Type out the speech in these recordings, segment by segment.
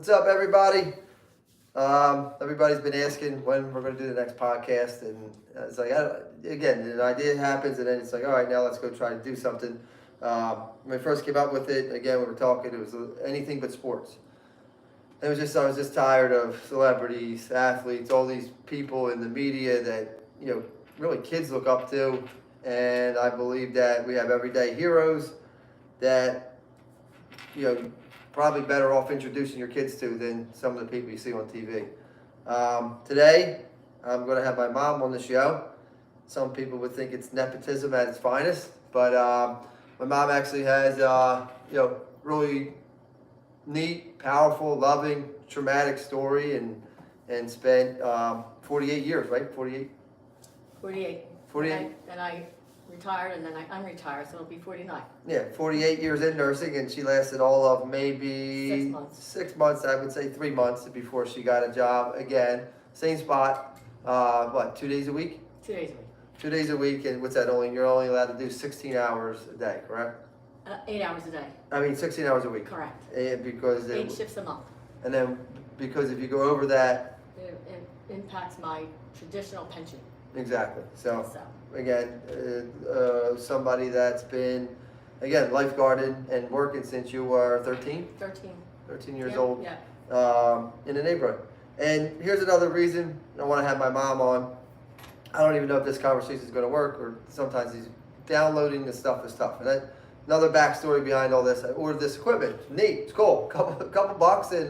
What's up, everybody? Everybody's been asking when we're going to do the next podcast, and it's like, again, an idea happens, and then it's like, all right, now let's go try to do something. When we first came up with it, again, we were talking, it was anything but sports. I was just tired of celebrities, athletes, all these people in the media that, really kids look up to, and I believe that we have everyday heroes that, probably better off introducing your kids to than some of the people you see on TV. Today, I'm going to have my mom on the show. Some people would think it's nepotism at its finest, but my mom actually has, really neat, powerful, loving, traumatic story, and spent 48 years, right? 48. 48. Then I retired, and then I unretired, so it'll be 49. Yeah, 48 years in nursing, and she lasted all of maybe 6 months. 6 months, I would say 3 months before she got a job again. Same spot, 2 days a week? 2 days a week. 2 days a week, and what's that, you're only allowed to do 16 hours a day, correct? 8 hours a day. I mean, 16 hours a week. Correct. Because 8 shifts a month. And then, because if you go over that. It impacts my traditional pension. Exactly, so. Again, somebody that's been, again, lifeguarding and working since you were 13? 13 years old. Yeah. In the neighborhood. And here's another reason I want to have my mom on. I don't even know if this conversation is going to work, or sometimes downloading this stuff is tough. And another backstory behind all this, I ordered this equipment. Neat, it's cool. Couple bucks, and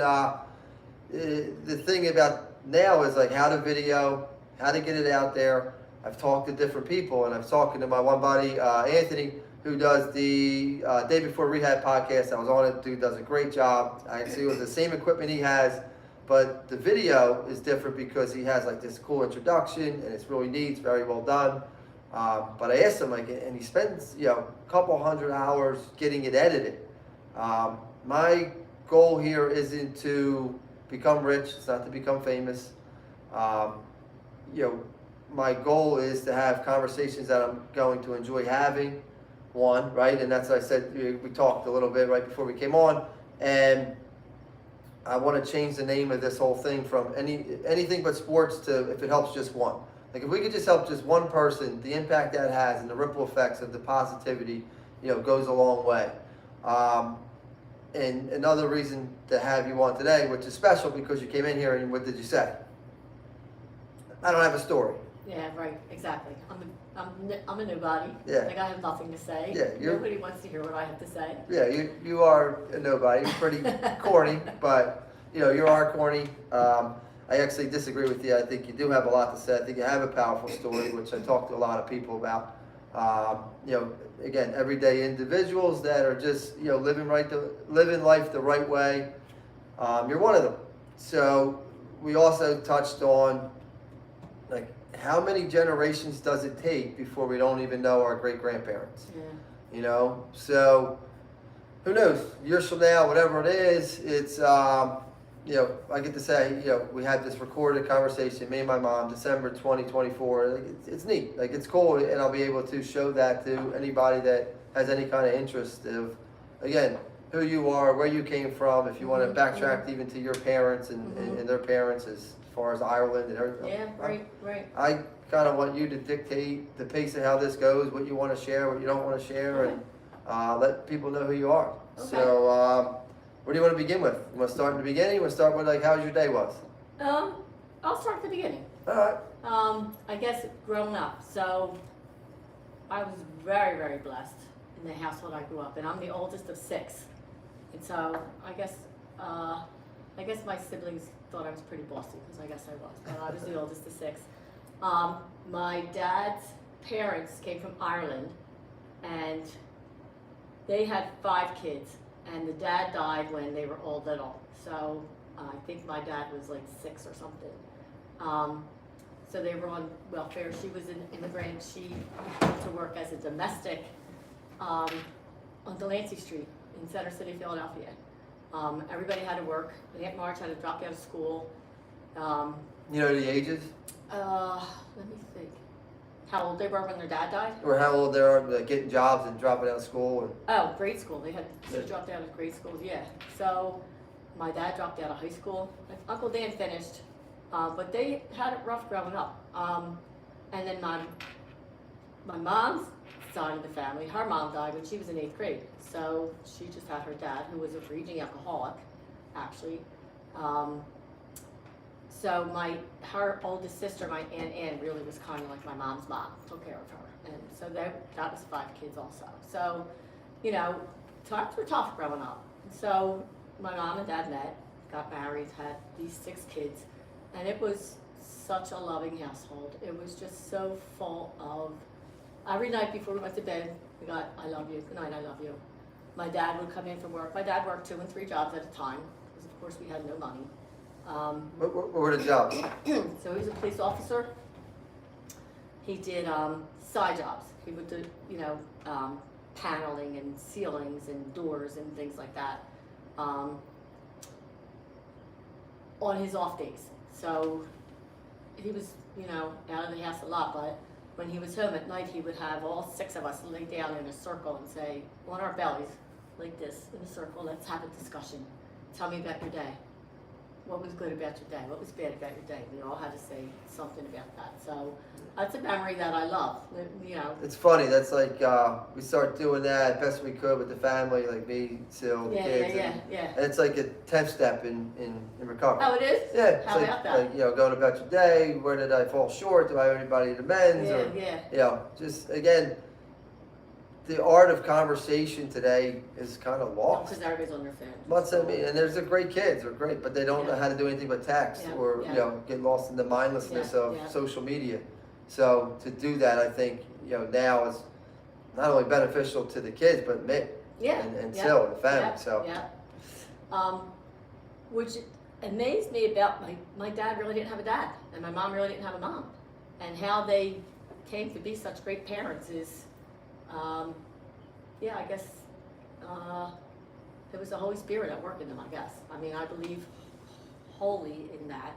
the thing about now is like how to video, how to get it out there. I've talked to different people, and I've talked to my one buddy, Anthony, who does the Day Before Rehab podcast. I was on it. Dude does a great job. I see it with the same equipment he has, but the video is different because he has like this cool introduction, and it's really neat. It's very well done. But I asked him, and he spends, a couple hundred hours getting it edited. My goal here isn't to become rich. It's not to become famous. My goal is to have conversations that I'm going to enjoy having, one, right? And that's what I said, we talked a little bit right before we came on, and I want to change the name of this whole thing from anything but sports to if it helps just one. Like if we could just help just one person, the impact that has and the ripple effects of the positivity, goes a long way. And another reason to have you on today, which is special because you came in here and what did you say? I don't have a story. Yeah, right, exactly. I'm a nobody. Yeah. Like I have nothing to say. Yeah, nobody wants to hear what I have to say. Yeah, you are a nobody. You're pretty corny, but you are corny. I actually disagree with you. I think you do have a lot to say. I think you have a powerful story, which I talk to a lot of people about. Again, everyday individuals that are just living life the right way. You're one of them. So we also touched on like how many generations does it take before we don't even know our great grandparents? Yeah. So who knows? Years from now, whatever it is, it's I get to say, we had this recorded conversation, me and my mom, December 2024. It's neat, like it's cool, and I'll be able to show that to anybody that has any kind of interest of, again, who you are, where you came from. If you want to backtrack even to your parents and their parents as far as Ireland and everything. Yeah, right. I kind of want you to dictate the pace of how this goes, what you want to share, what you don't want to share, Okay. and let people know who you are. Okay. So, where do you want to begin with? You want to start in the beginning? You want to start with like how your day was? I'll start at the beginning. All right. I guess growing up, so I was very, very blessed in the household I grew up in. I'm the oldest of 6, and so I guess my siblings thought I was pretty bossy because I guess I was, but I was the oldest of 6. My dad's parents came from Ireland, and they had 5 kids, and the dad died when they were all little. So I think my dad was like 6 or something. So they were on welfare. She was an immigrant. She went to work as a domestic on Delancey Street in Center City, Philadelphia. Everybody had to work. Aunt Marge had to drop out of school. You know the ages? Let me think. How old they were when their dad died? Or how old they are, like, getting jobs and dropping out of school? Oh, grade school. She dropped out of grade school, yeah. So my dad dropped out of high school. Uncle Dan finished, but they had it rough growing up. And then my mom's side of the family, her mom died when she was in 8th grade. So she just had her dad, who was a raging alcoholic, actually. So her oldest sister, my Aunt Ann, really was kind of like my mom's mom, took care of her. And so that was 5 kids also. So, times were tough growing up. So my mom and dad met, got married, had these 6 kids, and it was such a loving household. It was just so full of, every night before we went to bed, we got, I love you, good night, I love you. My dad would come in from work. My dad worked 2 and 3 jobs at a time, because of course we had no money. What were the jobs? So he was a police officer. He did side jobs. He would do, paneling and ceilings and doors and things like that on his off days. So he was, out of the house a lot, but when he was home at night, he would have all 6 of us lay down in a circle and say, on our bellies, like this, in a circle, let's have a discussion. Tell me about your day. What was good about your day? What was bad about your day? We all had to say something about that. So that's a memory that I love, It's funny, that's like, we start doing that best we could with the family, like me, Sil, the kids. Yeah. And it's like a 10th step in recovery. Oh, it is? Yeah. It's How like, about that? Going about your day, where did I fall short? Do I owe anybody amends? Yeah. Or, just, again, the art of conversation today is kind of lost. Because everybody's on their phone. What's that mean? And there's the great kids, they're great, but they don't know Yeah. how to do anything but text Yeah, or, yeah. get lost in the mindlessness Yeah, of yeah. social media. So to do that, I think, now is not only beneficial to the kids, but me Yeah. and yeah, Sil and the family. Yeah. So Yeah. Which amazed me about my dad really didn't have a dad, and my mom really didn't have a mom. And how they came to be such great parents is, I guess, it was the Holy Spirit at work in them, I guess. I mean, I believe fully in that,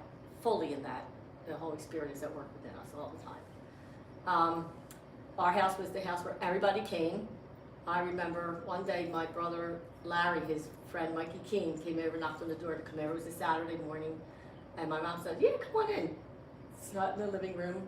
the Holy Spirit is at work within us all the time. Our house was the house where everybody came. I remember one day my brother Larry, his friend Mikey Keene, came over, knocked on the door to come over. It was a Saturday morning, and my mom said, "Yeah, come on in." Sat in the living room.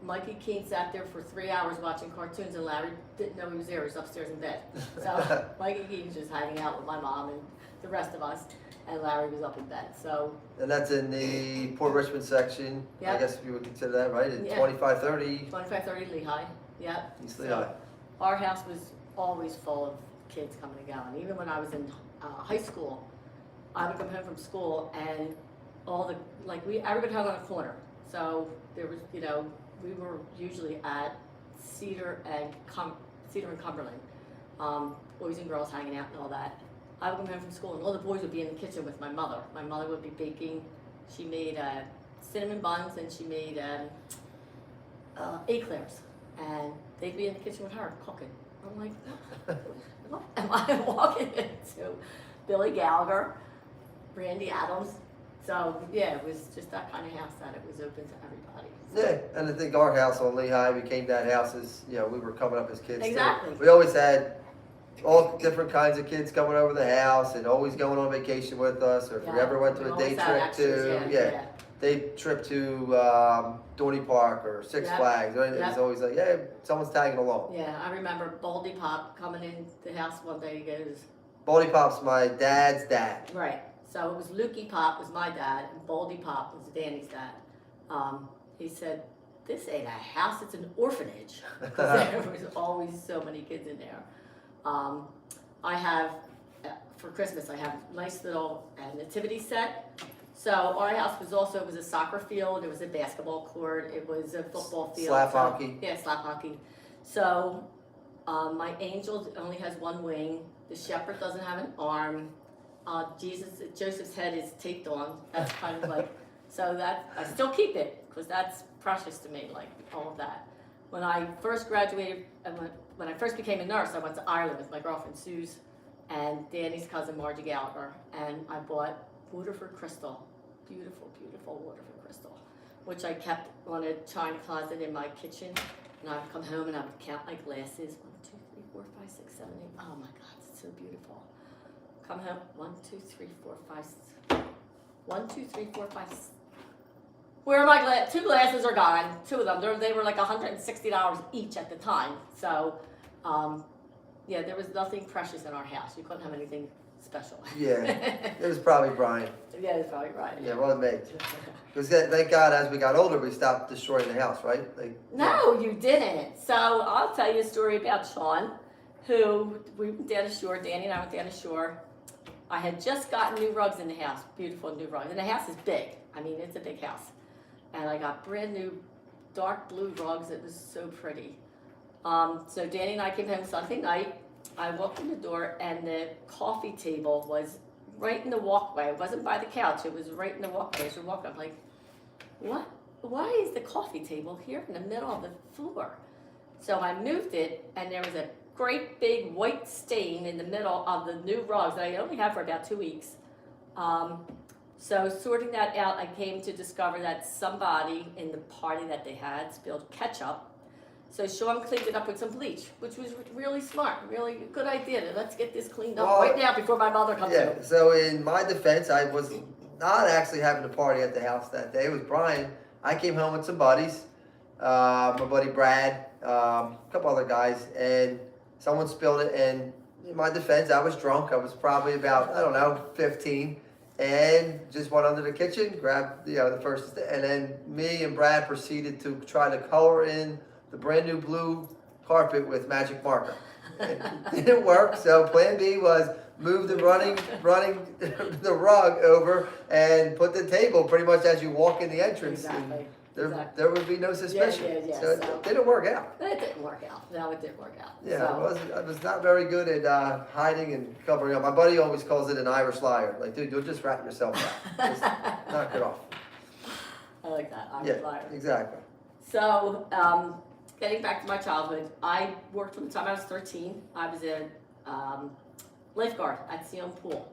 Mikey Keene sat there for 3 hours watching cartoons, and Larry didn't know he was there. He was upstairs in bed. So Mikey Keene was just hanging out with my mom and the rest of us, and Larry was up in bed. So. And that's in the Port Richmond section. Yeah. I guess you would consider that, right? At Yeah. 2530 2530 Lehigh. Yep. East So, Lehigh. our house was always full of kids coming and going. Even when I was in high school, I would come home from school and everybody hung on a corner. So there was, we were usually at Cedar and Cumberland, boys and girls hanging out and all that. I would come home from school and all the boys would be in the kitchen with my mother. My mother would be baking. She made cinnamon buns and she made eclairs. And they'd be in the kitchen with her cooking. I'm like, what am I walking into? Billy Gallagher, Randy Adams. So yeah, it was just that kind of house that it was open to everybody. So. Yeah, and I think our house on Lehigh became that house as, we were coming up as kids. Exactly. Too. We always had all different kinds of kids coming over the house and always going on vacation with us, or if we ever went to a day trip to, day trip to Dorney Park or Six Flags. It was always like, someone's tagging along. Yeah, I remember Baldy Pop coming in the house one day. He goes, Baldy Pop's my dad's dad. Right. So it was Lukey Pop was my dad, and Baldy Pop was Danny's dad. He said, "This ain't a house; it's an orphanage." There was always so many kids in there. I have, for Christmas, I have a nice little nativity set. So our house was a soccer field. It was a basketball court. It was a football field. Slap hockey. Yeah, slap hockey. So my angel only has one wing. The shepherd doesn't have an arm. Joseph's head is taped on. That's kind of like, so that I still keep it because that's precious to me, like all of that. When I first graduated, when I first became a nurse, I went to Ireland with my girlfriend Suze and Danny's cousin Margie Gallagher, and I bought Waterford crystal, beautiful, beautiful Waterford crystal, which I kept on a china closet in my kitchen, and I would come home and I would count my glasses, 1, 2, 3, 4, 5, 6, 7, 8. Oh my God, it's so beautiful. come home, 1, 2, 3, 4, 5. Where are my two glasses are gone, two of them. They were like $160 each at the time. So, yeah, there was nothing precious in our house. You couldn't have anything special. Yeah, it was probably Brian. Yeah, it's probably right. Yeah, well, it made. Because thank God, as we got older, we stopped destroying the house, right? Like, No, you didn't. So I'll tell you a story about Sean, who we went down the shore. Danny and I went down the shore. I had just gotten new rugs in the house, beautiful new rugs, and the house is big. I mean, it's a big house, and I got brand new dark blue rugs. It was so pretty. So Danny and I came home Sunday night. I walked in the door, and the coffee table was right in the walkway. It wasn't by the couch. It was right in the walkway. As we're walking, I'm like, what? Why is the coffee table here in the middle of the floor? So I moved it, and there was a great big white stain in the middle of the new rugs that I only had for about 2 weeks. So sorting that out, I came to discover that somebody in the party that they had spilled ketchup. So Sean cleaned it up with some bleach, which was really smart, really good idea. Let's get this cleaned up right now before my mother comes home. Yeah, so in my defense, I was not actually having a party at the house that day. It was Brian. I came home with some buddies, my buddy Brad, a couple other guys, and someone spilled it. And in my defense, I was drunk. I was probably about, 15, and just went under the kitchen, grabbed the first, and then me and Brad proceeded to try to color in the brand new blue carpet with magic marker. It didn't work, so plan B was move the running the rug over and put the table pretty much as you walk in the entrance. Exactly. There would be no suspicion. Yeah. So it didn't work out. It didn't work out. No, it didn't work out. Yeah, So, I was not very good at hiding and covering up. My buddy always calls it an Irish liar. Like, dude, you'll just wrap yourself up. Just knock it off. I like that. I'm Yeah, a liar. exactly. So, getting back to my childhood, I worked from the time I was 13. I was a lifeguard at Sion Pool.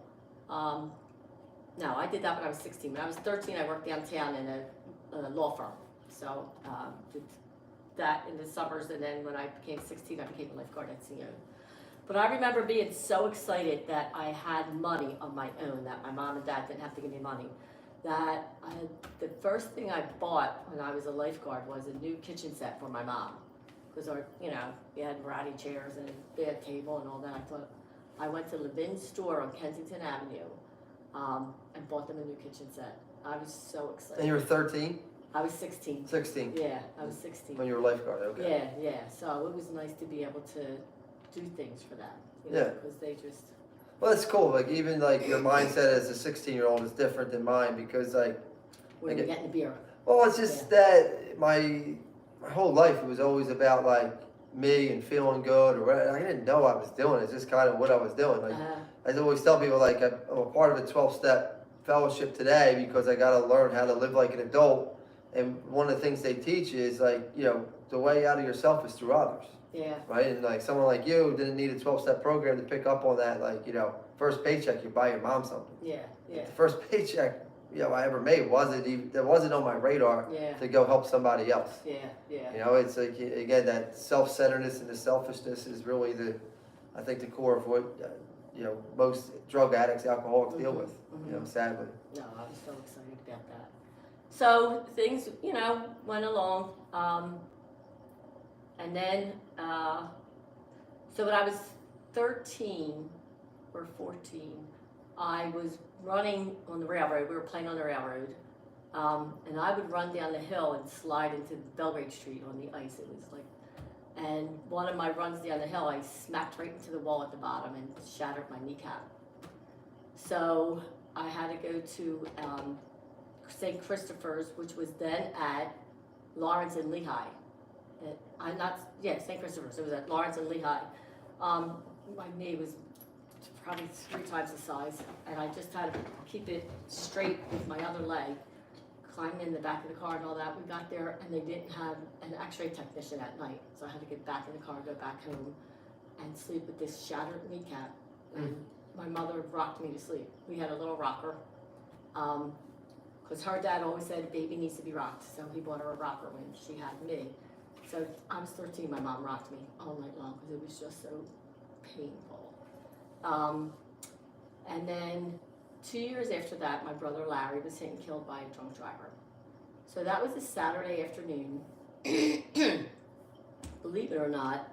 No, I did that when I was 16. When I was 13, I worked downtown in a law firm. So, did that in the summers, and then when I became 16, I became a lifeguard at Sion. But I remember being so excited that I had money of my own, that my mom and dad didn't have to give me money. That the first thing I bought when I was a lifeguard was a new kitchen set for my mom, because we had ratty chairs and a bad table and all that. I went to Levin's store on Kensington Avenue, and bought them a new kitchen set. I was so excited. And you were 13? I was 16. 16? Yeah, I was 16. When you were a lifeguard, okay. Yeah. So it was nice to be able to do things for them. Yeah. Because they just. Well, it's cool. Like, even like your mindset as a 16-year-old is different than mine, because like. When you're getting the beer. Well, it's just that my whole life it was always about like me and feeling good, or whatever. I didn't know I was doing. It's just kind of what I was doing. Like I always tell people, like I'm a part of a 12-step fellowship today because I got to learn how to live like an adult. And one of the things they teach is like, the way out of yourself is through others. Yeah. Right? And like someone like you didn't need a 12-step program to pick up on that. Like, first paycheck, you buy your mom something. Yeah. The first paycheck, I ever made wasn't on my radar to go help somebody else. Yeah. It's like, again, that self-centeredness and the selfishness is really I think the core of what, most drug addicts, alcoholics deal with, sadly. No, I was so excited about that. So things, went along. And then, so when I was 13 or 14, I was running on the railroad. We were playing on the railroad. And I would run down the hill and slide into Belgrade Street on the ice. It was like, and one of my runs down the hill, I smacked right into the wall at the bottom and shattered my kneecap. So I had to go to St. Christopher's, which was then at Lawrence and Lehigh. St. Christopher's. It was at Lawrence and Lehigh. My knee was probably 3 times the size, and I just had to keep it straight with my other leg, climbing in the back of the car and all that. We got there, and they didn't have an x-ray technician at night, so I had to get back in the car, go back home, and sleep with this shattered kneecap. And my mother rocked me to sleep. We had a little rocker, because her dad always said baby needs to be rocked, so he bought her a rocker when she had me. So I was 13, my mom rocked me all night long because it was just so painful. And then 2 years after that, my brother Larry was hit and killed by a drunk driver. So that was a Saturday afternoon. Believe it or not,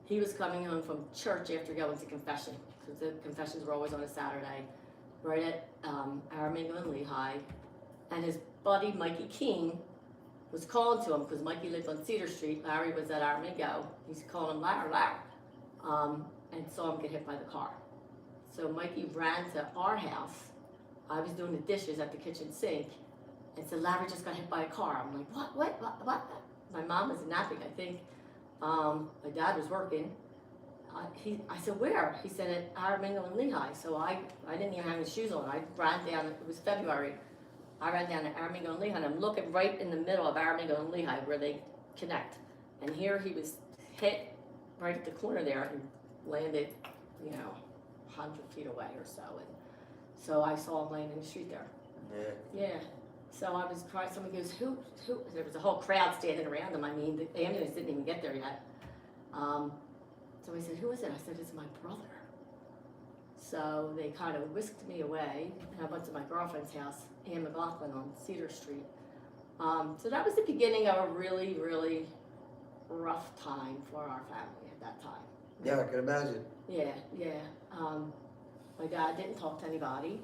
he was coming home from church after going to confession, because the confessions were always on a Saturday, right at Aramingo and Lehigh. And his buddy Mikey Keene was calling to him, because Mikey lived on Cedar Street. Larry was at Aramingo. He's calling him Larry, and saw him get hit by the car. So Mikey ran to our house. I was doing the dishes at the kitchen sink, and said, Larry just got hit by a car. I'm like, what? My mom was napping, I think. My dad was working. I said, where? He said, at Aramingo and Lehigh. So I didn't even have any shoes on. I ran down, it was February. I ran down to Aramingo and Lehigh, and I'm looking right in the middle of Aramingo and Lehigh where they connect. And here he was hit right at the corner there and landed, 100 feet away or so. And so I saw him laying in the street there. Yeah. So I was crying. Someone goes, who? There was a whole crowd standing around him. I mean, the ambulance didn't even get there yet. So I said, who is it? I said, it's my brother. So they kind of whisked me away, and I went to my girlfriend's house, Ann McLaughlin on Cedar Street. So that was the beginning of a really, really rough time for our family at that time. Yeah, I can imagine. Yeah. My dad didn't talk to anybody.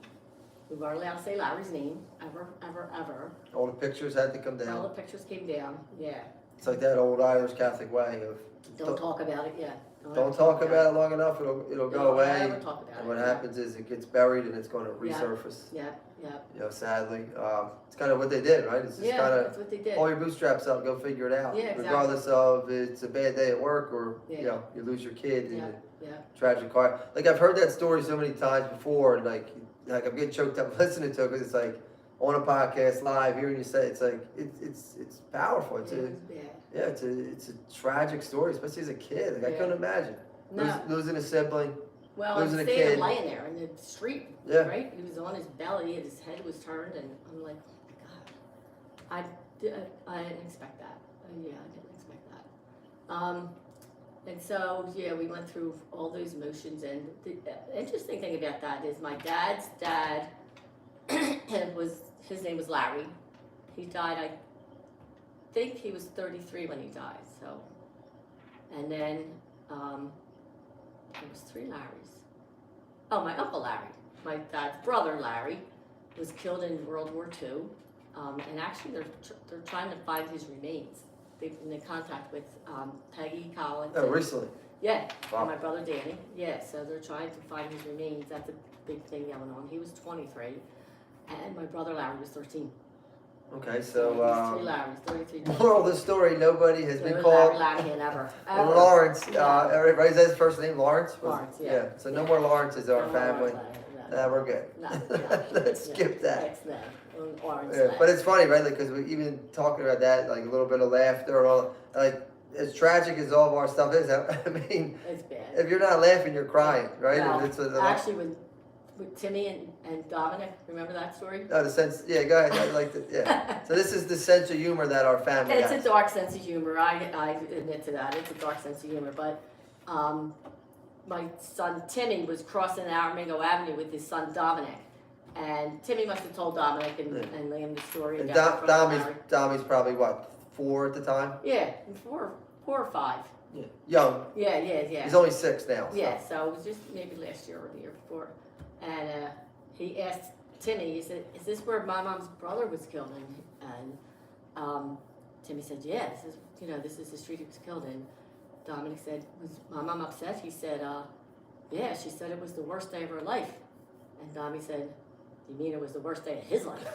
We weren't allowed to say Larry's name, ever. All the pictures had to come down. All the pictures came down, yeah. It's like that old Irish Catholic way of Don't talk about it, yeah. don't talk about it long enough, it'll go away. Never talk about And it. what happens is it gets buried and it's going to resurface. Yeah. Sadly, it's kind of what they did, right? It's just kind That's of what they did. pull your bootstraps up, go figure it out. Yeah, exactly. Regardless of it's a bad day at work or Yeah. you lose your kid in Yeah. a tragic car. Like I've heard that story so many times before, and like I'm getting choked up listening to it because it's like on a podcast live hearing you say it's like it's powerful. It's it's a tragic story, especially as a kid. Like I couldn't imagine losing a sibling. Well, I was losing a seeing him kid. laying there in the street, Yeah. right? He was on his belly and his head was turned, and I'm like, oh my God. I didn't expect that. I didn't expect that. And so, we went through all those motions, and the interesting thing about that is my dad's dad, his name was Larry. He died, I think he was 33 when he died, so. And then, there was 3 Larrys. Oh, my Uncle Larry, my dad's brother Larry, was killed in World War II. And actually they're trying to find his remains. They've been in contact with Peggy Collins. Oh, recently. Yeah, Wow. and my brother Danny. Yeah, so they're trying to find his remains. That's a big thing going on. He was 23, and my brother Larry was 13. Okay, These so 3 Larrys, 33. moral of the story: nobody has been Larry called Lanahan ever. Lawrence. Yeah. Everybody says his first name Lawrence. Lawrence, yeah. So no more Lawrences in our No, family. no. We're good. No. Let's skip that. Next name. Lawrence. Yeah, but it's funny, right? Because we even talking about that, like a little bit of laughter, and all. Like as tragic as all of our stuff is, I mean, It's bad. if you're not laughing, you're crying, right? Well, And it's actually, with Timmy and Dominic, remember that story? no, the sense. Yeah, go ahead. I like So this is the sense of humor that our family It's has. a dark sense of humor. I admit to that. It's a dark sense of humor. But my son Timmy was crossing Aramingo Avenue with his son Dominic, and Timmy must have told Dominic and Liam the story. And about Dommy's probably what, 4 at the time? Yeah, 4 or 5. Yeah. Young. Yeah. He's only 6 now. So. Yeah, so it was just maybe last year or the year before. And he asked Timmy, he said, is this where my mom's brother was killed? And Timmy said, yeah, this is the street he was killed in. Dominic said, was my mom upset? He said, yeah, she said it was the worst day of her life. And Dommy said, you mean it was the worst day of his life?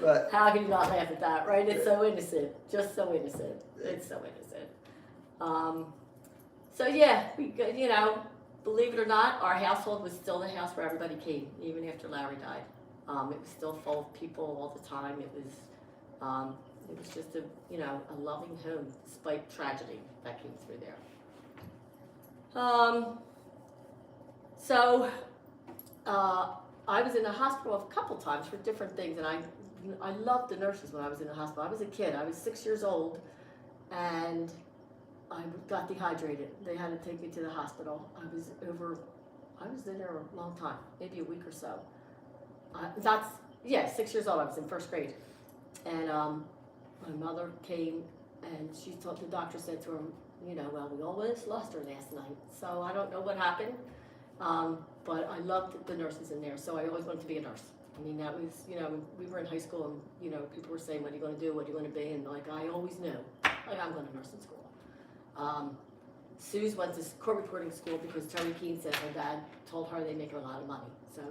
But, how can you not laugh at that, right? It's so innocent, just so innocent. It's so innocent. So yeah, believe it or not, our household was still the house where everybody came, even after Larry died. It was still full of people all the time. It was just a loving home despite tragedy that came through there. So I was in the hospital a couple times for different things, and I loved the nurses when I was in the hospital. I was a kid. I was 6 years old, and I got dehydrated. They had to take me to the hospital. I was in there a long time, maybe a week or so. 6 years old. I was in first grade. And my mother came and the doctor said to her, well, we almost lost her last night. So I don't know what happened. But I loved the nurses in there. So I always wanted to be a nurse. I mean, that was, we were in high school and, people were saying, what are you going to do? What are you going to be? And like, I always knew, like, I'm going to nursing school. Suze went to court reporting school because Terry Keene said her dad told her they make her a lot of money. So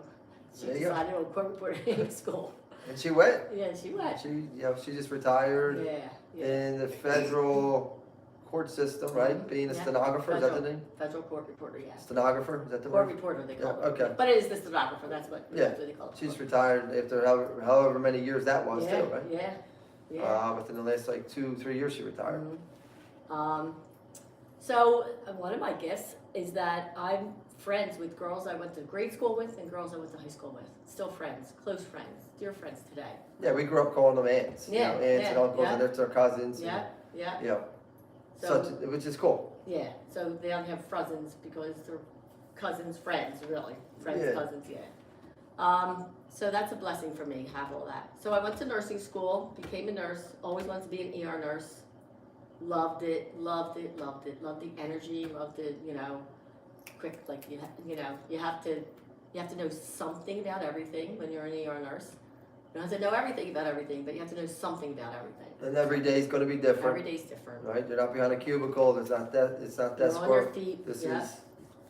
she decided to go to court reporting school. And she went. Yeah, she went. She just retired. Yeah. In the federal court system, right? Being a stenographer, is that the name? Federal court reporter, yeah. Stenographer, is that the Court word? reporter, they call it. Okay. But it is the stenographer, that's what they call it. She's retired after however many years that was too, right? Yeah. Within the last 2-3 years she retired. So one of my gifts is that I'm friends with girls I went to grade school with and girls I went to high school with. Still friends, close friends, dear friends today. Yeah, we grew up calling them aunts. Yeah, aunts and uncles, and they're cousins. Yeah. So, which is cool. Yeah, so they don't have cousins because they're cousins, friends, really. Friends, cousins, so that's a blessing for me, have all that. So I went to nursing school, became a nurse, always wanted to be an ER nurse. Loved it, loved the energy, loved it, quick, like, you have to know something about everything when you're an ER nurse. You don't have to know everything about everything, but you have to know something about everything. And every day is going to be different. Every day's different. Right? You're not behind a cubicle. It's not desk You're on work. your feet. This Yeah. is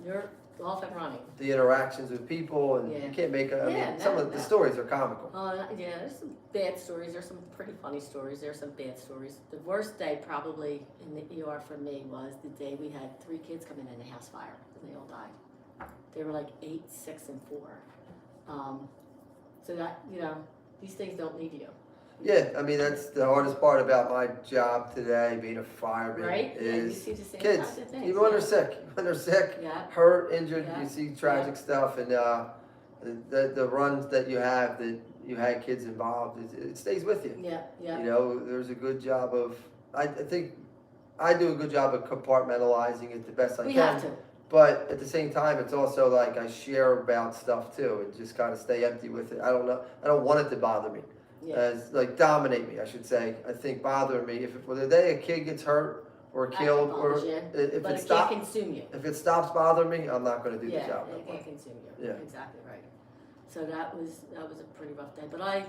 You're off and running. the interactions with people, and you can't make. Some of the stories are comical. There's some bad stories. There's some pretty funny stories. There's some bad stories. The worst day probably in the ER for me was the day we had 3 kids coming in a house fire, and they all died. They were like 8, 6, and 4. So that these things don't leave you. Yeah, I mean that's the hardest part about my job today, being a fireman, Right? You is see the same kids. kinds of things. Even when they're sick, hurt, injured, you see tragic stuff, and the runs that you have that you had kids involved, it stays with you. Yeah. There's a good job of. I think I do a good job of compartmentalizing it the best I can. We have to. But at the same time, it's also like I share about stuff too, and just kind of stay empty with it. I don't know. I don't want it to bother me. As like dominate me, I should say. I think bothering me. If for the day a kid gets hurt or killed, or if it stops, can't consume you. If it stops bothering me, I'm not going to do the job. It can't consume you. Yeah, exactly right. So that was a pretty rough day. But I'm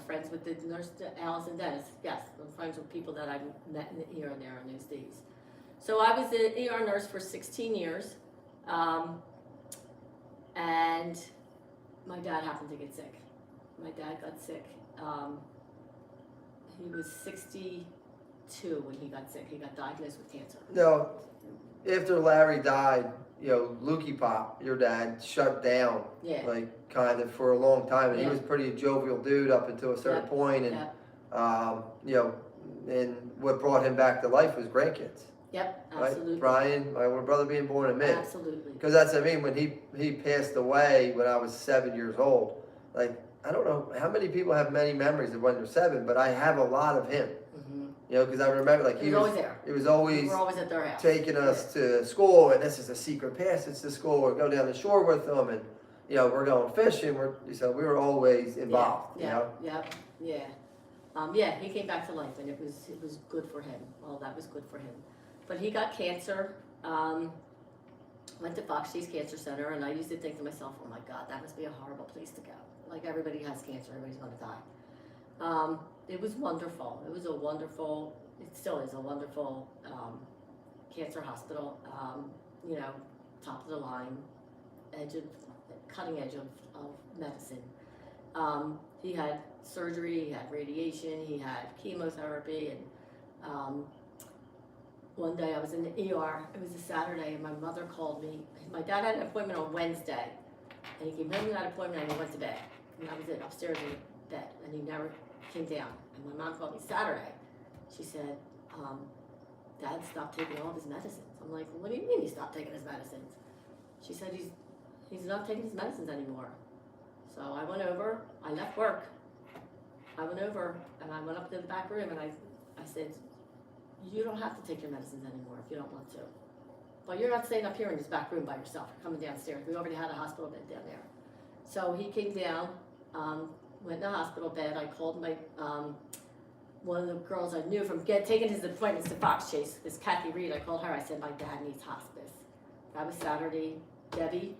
friends with the nurse, Alice and Dennis. Yes, I'm friends with people that I met here and there in those days. So I was an ER nurse for 16 years, and my dad happened to get sick. My dad got sick. He was 62 when he got sick. He got diagnosed with cancer. No, after Larry died, Lukey Pop, your dad, shut down. Yeah. Like kind of for a long time, and he Yeah. was pretty jovial dude up until a certain point, and and what brought him back to life was grandkids. Yep, Right? absolutely. Brian, my older brother, being born in May. Absolutely. Because that's, when he passed away when I was 7 years old, like, I don't know how many people have many memories of when they're 7, but I have a lot of him. Mm-hmm. Because I remember, like, he was always there. He was always, we were always at their house. taking us to school, and this is a secret passage to school, or go down the shore with them, and, we're going fishing, so we were always involved, Yeah, he came back to life, and it was good for him. Well, that was good for him. But he got cancer, went to Fox Chase Cancer Center, and I used to think to myself, oh my God, that must be a horrible place to go. Like, everybody has cancer, everybody's going to die. It was wonderful. It still is a wonderful cancer hospital, top of the line, cutting edge of medicine. He had surgery, he had radiation, he had chemotherapy, and one day I was in the ER, it was a Saturday, and my mother called me. My dad had an appointment on Wednesday, and he came home from that appointment and he went to bed. And that was it, upstairs in bed, and he never came down. And my mom called me Saturday. She said, Dad stopped taking all of his medicines. I'm like, what do you mean he stopped taking his medicines? She said, he's not taking his medicines anymore. So I went over, I left work. I went over, and I went up to the back room, and I said, you don't have to take your medicines anymore if you don't want to. But you're not staying up here in this back room by yourself. You're coming downstairs. We already had a hospital bed down there. So he came down, went in the hospital bed. I called my one of the girls I knew from taking his appointments to Fox Chase, this Kathy Reed. I called her. I said, my dad needs hospice. That was Saturday. Debbie,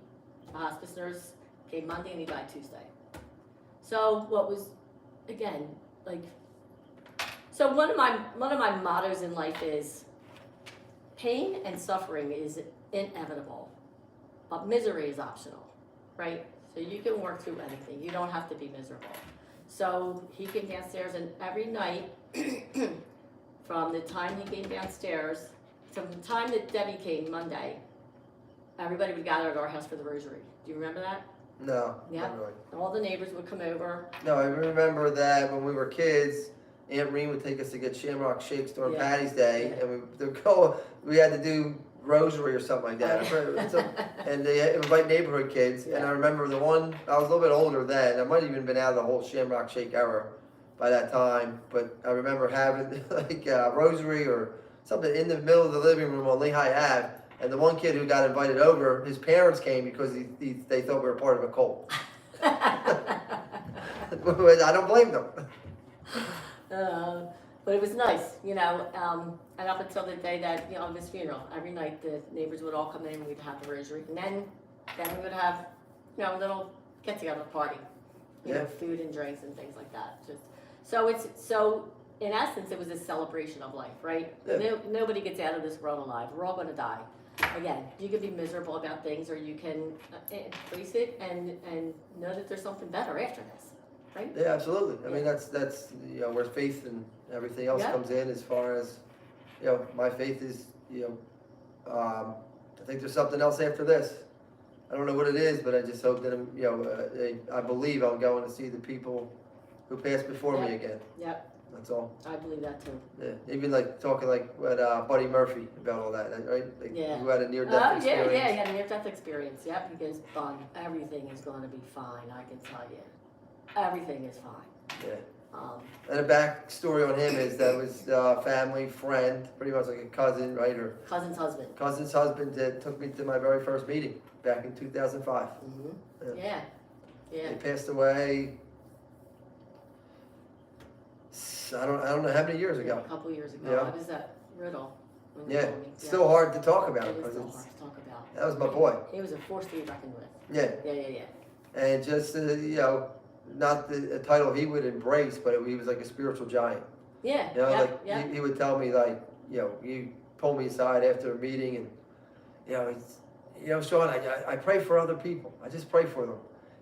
the hospice nurse, came Monday and he died Tuesday. So what was, again, like, so one of my mottos in life is pain and suffering is inevitable, but misery is optional, right? So you can work through anything. You don't have to be miserable. So he came downstairs, and every night from the time he came downstairs, from the time that Debbie came Monday, everybody would gather at our house for the rosary. Do you remember that? No, Yeah. not really. All the neighbors would come over. No, I remember that when we were kids, Aunt Reen would take us to get Shamrock Shakes during Yeah. Patty's Day, Yeah. and we had to do rosary or something like that. And they invite neighborhood kids. And Yeah. I remember the one, I was a little bit older then. I might have even been out of the whole Shamrock Shake era by that time. But I remember having like rosary or something in the middle of the living room on Lehigh Ave. And the one kid who got invited over, his parents came because they thought we were part of a cult. I don't blame them. But it was nice, you know, and up until the day that, you know, of his funeral, every night the neighbors would all come in and we'd have the rosary. And then we would have, you know, a little get-together party, you know, food and drinks and things like that. So in essence, it was a celebration of life, right? Yeah. Nobody gets out of this world alive. We're all going to die. Again, you can be miserable about things, or you can face it and know that there's something better after this, right? Yeah, absolutely. I mean, that's you know where faith and everything else Yeah. comes in. As far as you know, my faith is I think there's something else after this. I don't know what it is, but I just hope that I believe I'm going to see the people who passed before me again. Yep. That's all. I believe that too. Yeah, even like talking like with Buddy Murphy about all that, right? Like, Yeah. who had a near-death experience. Yeah, he had a near-death experience. Yep, he goes, Bun, everything is going to be fine, I can tell you. Everything is fine. Yeah. And the backstory on him is that was family, friend, pretty much like a cousin, right? Or Cousin's husband. cousin's husband that took me to my very first meeting back in 2005. Mm-hmm. Yeah. He passed away. I don't know how many years ago. A couple years ago. Yeah. What is that? Riddle. when you Yeah, told me. still hard to talk about It is because still it's hard to talk about. that was my boy. He was a force to be reckoned with. Yeah, Yeah. and just not the a title he would embrace, but he was like a spiritual giant. Yeah. You know, Yeah. he would tell me like, he pulled me aside after a meeting and, Sean, I pray for other people. I just pray for them.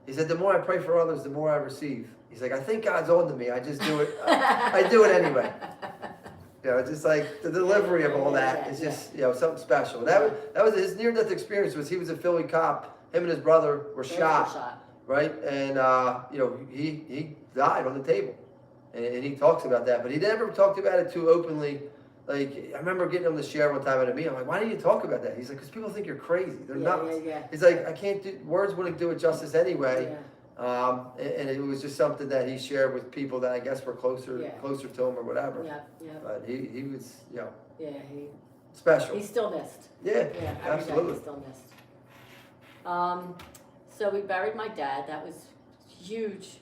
He said, the more I pray for others, the more I receive. He's like, I think God's on to me. I just do it. I do it anyway. Just like the delivery of all that is just, something special. That was his near-death experience. He was a Philly cop. Him and his brother were shot, right? And he died on the table, and he talks about that. But he never talked about it too openly. Like, I remember getting him to share one time at a meeting. I'm like, why do you talk about that? He's like, because people think you're crazy. They're nuts. Yeah. He's like, I can't do words wouldn't do it justice anyway. Yeah. And it was just something that he shared with people that I guess were closer to him or whatever. Yeah. But he was, Yeah, special. he's still missed. Yeah, Every day absolutely. he's still missed. So we buried my dad. That was huge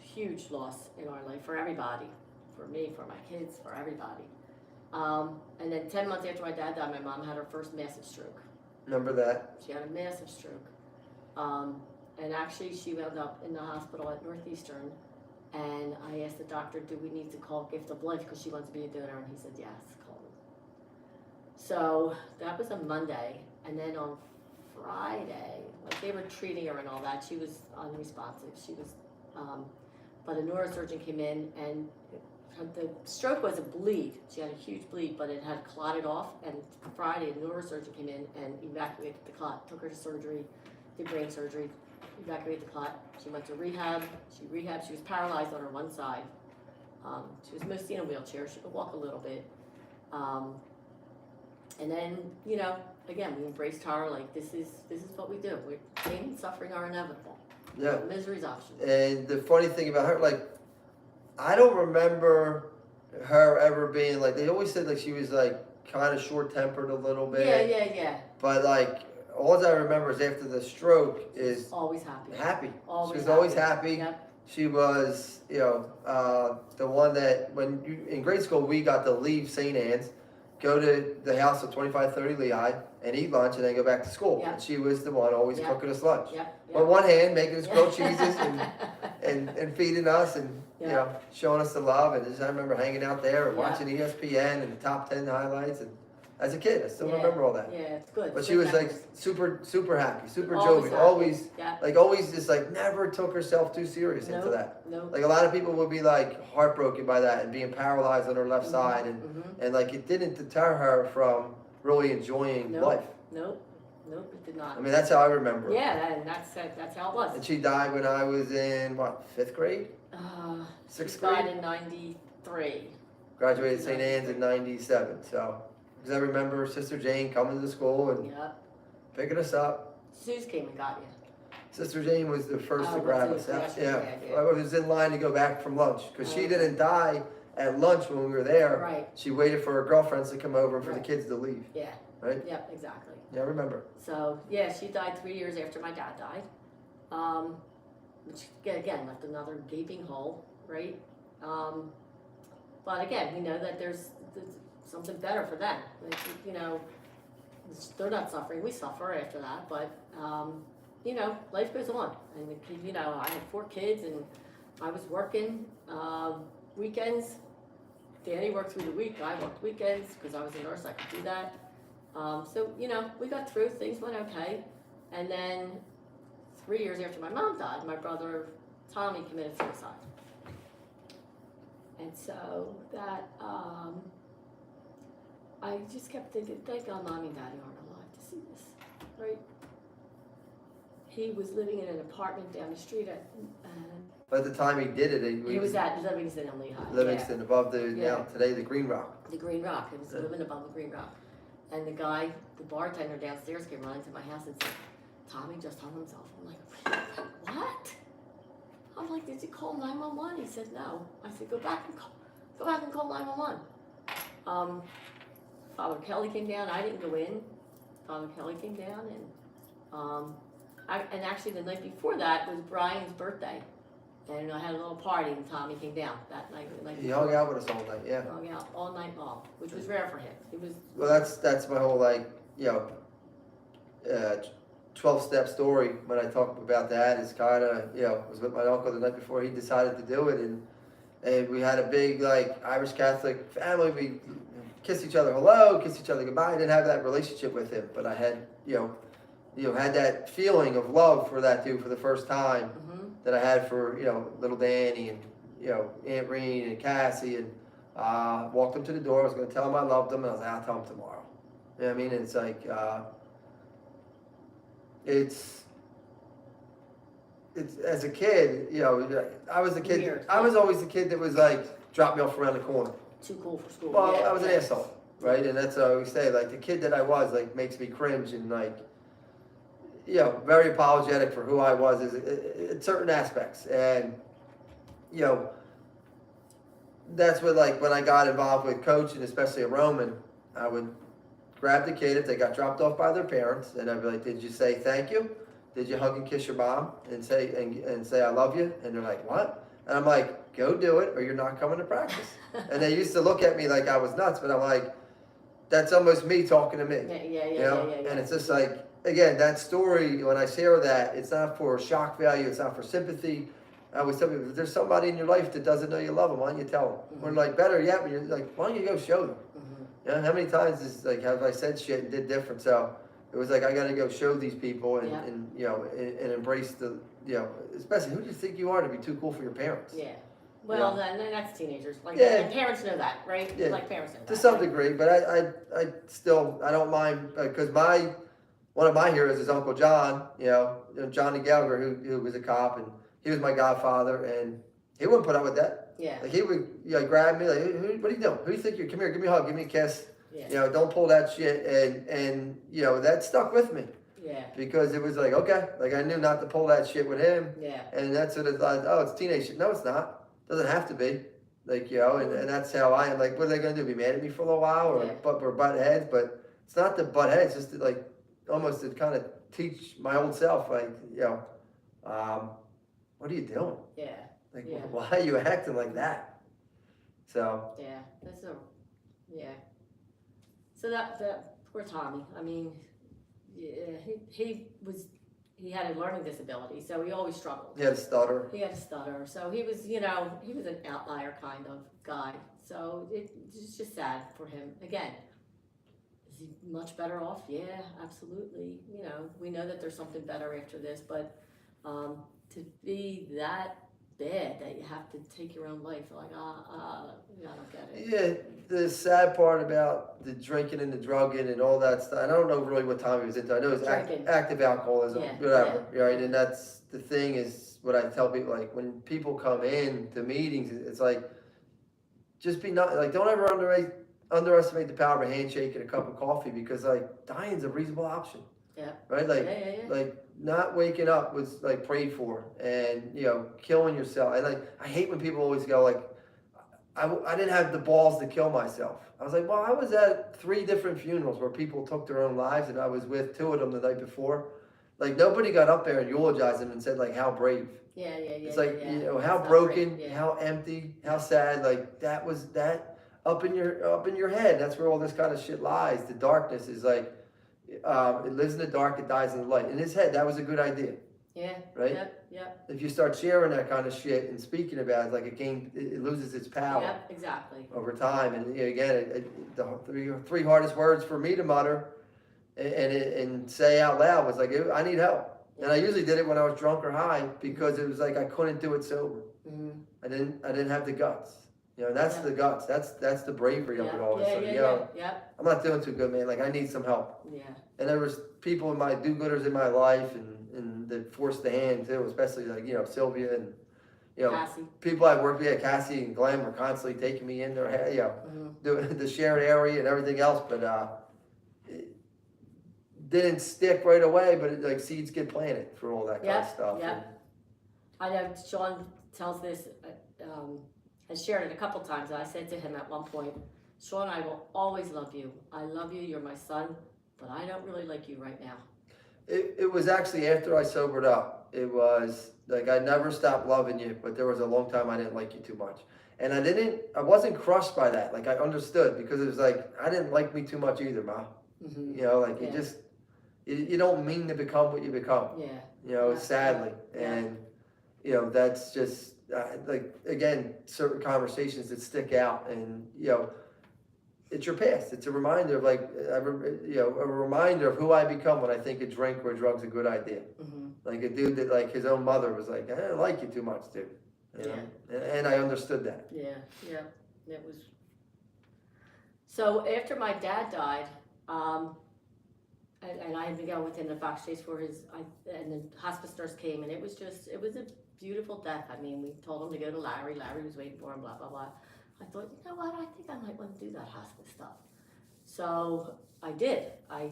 loss in our life for everybody, for me, for my kids, for everybody. And then 10 months after my dad died, my mom had her first massive stroke. Remember that? She had a massive stroke. And actually she wound up in the hospital at Northeastern, and I asked the doctor, do we need to call Gift of Life because she wants to be a donor, and he said yes, call them. So that was a Monday, and then on Friday, like they were treating her and all that, she was unresponsive. She was, but a neurosurgeon came in, and the stroke was a bleed. She had a huge bleed, but it had clotted off, and Friday a neurosurgeon came in and evacuated the clot, took her to surgery, did brain surgery, evacuated the clot. She went to rehab. She was paralyzed on her one side. She was mostly in a wheelchair. She could walk a little bit. And then, again, we embraced her like this is what we do. Pain and suffering are inevitable. Yeah. Misery's optional. And the funny thing about her, like, I don't remember her ever being like, they always said like she was like kind of short-tempered a little bit. Yeah. But like, all I remember is after the stroke is Always happy. happy. Always She was happy. always happy. Yep. She was, the one that when in grade school we got to leave St. Anne's, go to the house of 2530 Lehigh and eat lunch and then go back to school. Yep. And she was the one always Yep. cooking us lunch. Yep. With one hand, making us grilled cheeses and feeding us and showing us the love. And just, I remember hanging out there and watching ESPN and the top 10 highlights. And as a kid, I still remember all that. Yeah, it's good. But Good she was memories. like super happy, super Always jovial, happy. always Yeah. always just like never took herself too serious into that. Nope. Like a lot of people would be like heartbroken by that and being paralyzed on her left side and like it didn't deter her from really enjoying life. Nope, it did not. I mean, that's how I remember it. Yeah, and that's how it was. And she died when I was in, what, 5th grade? She 6th died grade? in 93. Graduated St. Anne's in 97, so. Because I remember Sister Jane coming to school and Yep. picking us up. Suze came and got you. Sister Jane was the first to grab us. Yeah. I was in line to go back from lunch because she didn't die at lunch when we were there. Right. She waited for her girlfriends to come over and for the Right. kids to leave. Yeah. Right? Yep, exactly. Yeah, I remember. So, yeah, she died 3 years after my dad died. Which, again, left another gaping hole, right? But again, we know that there's something better for them. Like, they're not suffering. We suffer after that, but, life goes on. And, I had 4 kids and I was working weekends. Danny worked through the week. I worked weekends because I was a nurse. I could do that. So, we got through. Things went okay. And then 3 years after my mom died, my brother Tommy committed suicide. And so that, I just kept thinking, thank God Mommy and Daddy aren't alive to see this, right? He was living in an apartment down the street By the time he did it, he was at Livingston in Lehigh. Livingston, above now today the Green Rock. The Green Rock. He was living above the Green Rock. And the bartender downstairs came running to my house and said, Tommy just hung himself. I'm like, what? I'm like, did you call 911? He said, no. I said, go back and call 911. Father Kelly came down. I didn't go in. Father Kelly came down and actually the night before that was Brian's birthday. And I had a little party and Tommy came down that night. He hung out with us all night, yeah. Hung out all night long, which was rare for him. Well, that's my whole 12-step story. When I talk about that, is kind of was with my uncle the night before he decided to do it, and we had a big Irish Catholic family. We kissed each other hello, kissed each other goodbye. I didn't have that relationship with him, but I had had that feeling of love for that dude for the first time that I had for little Danny and Aunt Reen and Cassie, and walked him to the door. I was going to tell him I loved him, and I was like, I'll tell him tomorrow. You know what I mean? And it's like it's as a kid, I was the kid. Weird. I was always the kid that was like, drop me off around the corner. Too cool for school. Well, yeah, I was an asshole, right? And that's what I always say. Like the kid that I was, makes me cringe and very apologetic for who I was in certain aspects. And that's what when I got involved with coaching, especially a Roman, I would grab the kid if they got dropped off by their parents, and I'd be like, "Did you say thank you? Did you hug and kiss your mom and say I love you?" And they're like, "What?" And I'm like, "Go do it, or you're not coming to practice." And they used to look at me like I was nuts, but I'm like, that's almost me talking to me. Yeah. And it's just again, that story, when I share that, it's not for shock value, it's not for sympathy. I always tell people, if there's somebody in your life that doesn't know you love them, why don't you tell them? Or better yet, when you're why don't you go show them? How many times have I said shit and did different? So it was I got to go show these people and embrace the, especially who do you think you are to be too cool for your parents? Yeah. Well, then that's teenagers. Yeah. Parents know that, right? Yeah. Parents know that. To some degree, but I still, I don't mind, because one of my heroes is Uncle John, Johnny Gallagher, who was a cop, and he was my godfather, and he wouldn't put up with that. Yeah. He would grab me, what are you doing? Who do you think you're, come here, give me a hug, give me a kiss. Yeah. Don't pull that shit, and that stuck with me. Yeah. Because it was okay, I knew not to pull that shit with him. Yeah. And that's what it's oh, it's teenage shit. No, it's not. Doesn't have to be. Like, and that's how I am. Like, what are they gonna do? Be mad at me for a little while, or Yeah. but we're butt heads? But it's not to butt heads. Just to, like, almost to kind of teach my old self, like, what are you doing? Yeah. Like, Yeah. why are you acting like that? So. Yeah. Yeah. So that poor Tommy. I mean, yeah, he had a learning disability, so he always struggled. He had a stutter. He had a stutter, so he was an outlier kind of guy. So it's just sad for him. Again, is he much better off? Yeah, absolutely. We know that there's something better after this, but to be that bad that you have to take your own life, like I don't get it. Yeah, the sad part about the drinking and the drugging and all that stuff, and I don't know really what time he was into. I know it was active alcoholism, whatever, right? And that's the thing is what I tell people, like when people come in to meetings, it's like, just be not, like, don't ever underestimate the power of a handshake and a cup of coffee, because like dying's a reasonable option. Yeah. Right? Like not waking up was like prayed for, and killing yourself. And like I hate when people always go like, I didn't have the balls to kill myself. I was like, well, I was at 3 different funerals where people took their own lives, and I was with 2 of them the night before. Like nobody got up there and eulogized them and said like how brave. Yeah. It's like how That's broken, yeah. how empty, how sad. Like that was that up in your head. That's where all this kind of shit lies. The darkness is like. It lives in the dark, it dies in the light. In his head, that was a good idea. Yeah. Right? Yep. If you start sharing that kind of shit and speaking about it, like it loses its power. Yep, exactly. Over time. And again, the 3 hardest words for me to mutter and say out loud was like, I need help. And I usually did it when I was drunk or high, because it was like I couldn't do it sober. Mm-hmm. I didn't have the guts. That's the guts. That's the bravery of it all. Yeah. I'm not doing too good, man. Like I need some help. Yeah. And there was people in my do-gooders in my life, and that forced the hand too, especially like Sylvia and Cassie. people I worked with. Cassie and Glenn were constantly taking me in their doing the shared area and everything else, but it didn't stick right away. But like seeds get planted for all that kind of stuff. Yeah. I know Sean tells this. Has shared it a couple times, and I said to him at one point, Sean, I will always love you. I love you, you're my son, but I don't really like you right now. It was actually after I sobered up. It was like I never stopped loving you, but there was a long time I didn't like you too much. And I wasn't crushed by that. Like I understood, because it was like, I didn't like me too much either, Ma. Mm-hmm. You just, you don't mean to become what you become. Yeah. Sadly. And, that's just, like again, certain conversations that stick out, and it's your past. It's a reminder of like a reminder of who I become when I think a drink or a drug's a good idea. Mm-hmm. Like a dude that like his own mother was like, I don't like you too much, dude. And I understood that. Yeah. It was. So after my dad died, and I had been going with him to Fox Chase and the hospice nurse came, and it was a beautiful death. I mean, we told him to go to Larry. Larry was waiting for him, blah, blah, blah. I thought, you know what? I think I might want to do that hospice stuff. So I did. I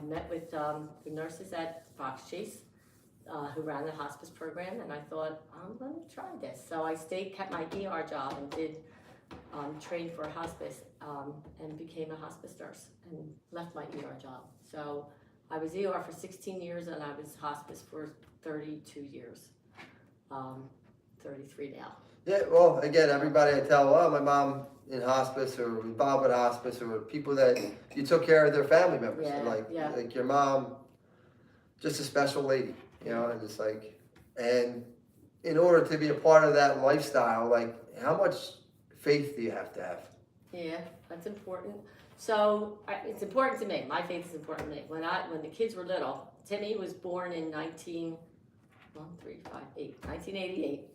met with the nurses at Fox Chase who ran the hospice program, and I thought, I'm going to try this. So I kept my ER job and did train for hospice and became a hospice nurse and left my ER job. So I was ER for 16 years, and I was hospice for 32 years. 33 now. Yeah, well, again, everybody I tell, my mom in hospice, or Bob at hospice, or people that you took care of their family members. Like your mom, just a special lady, and just like, and in order to be a part of that lifestyle, like how much faith do you have to have? Yeah, that's important. So it's important to me. My faith is important to me. When the kids were little, Timmy was born in 1988.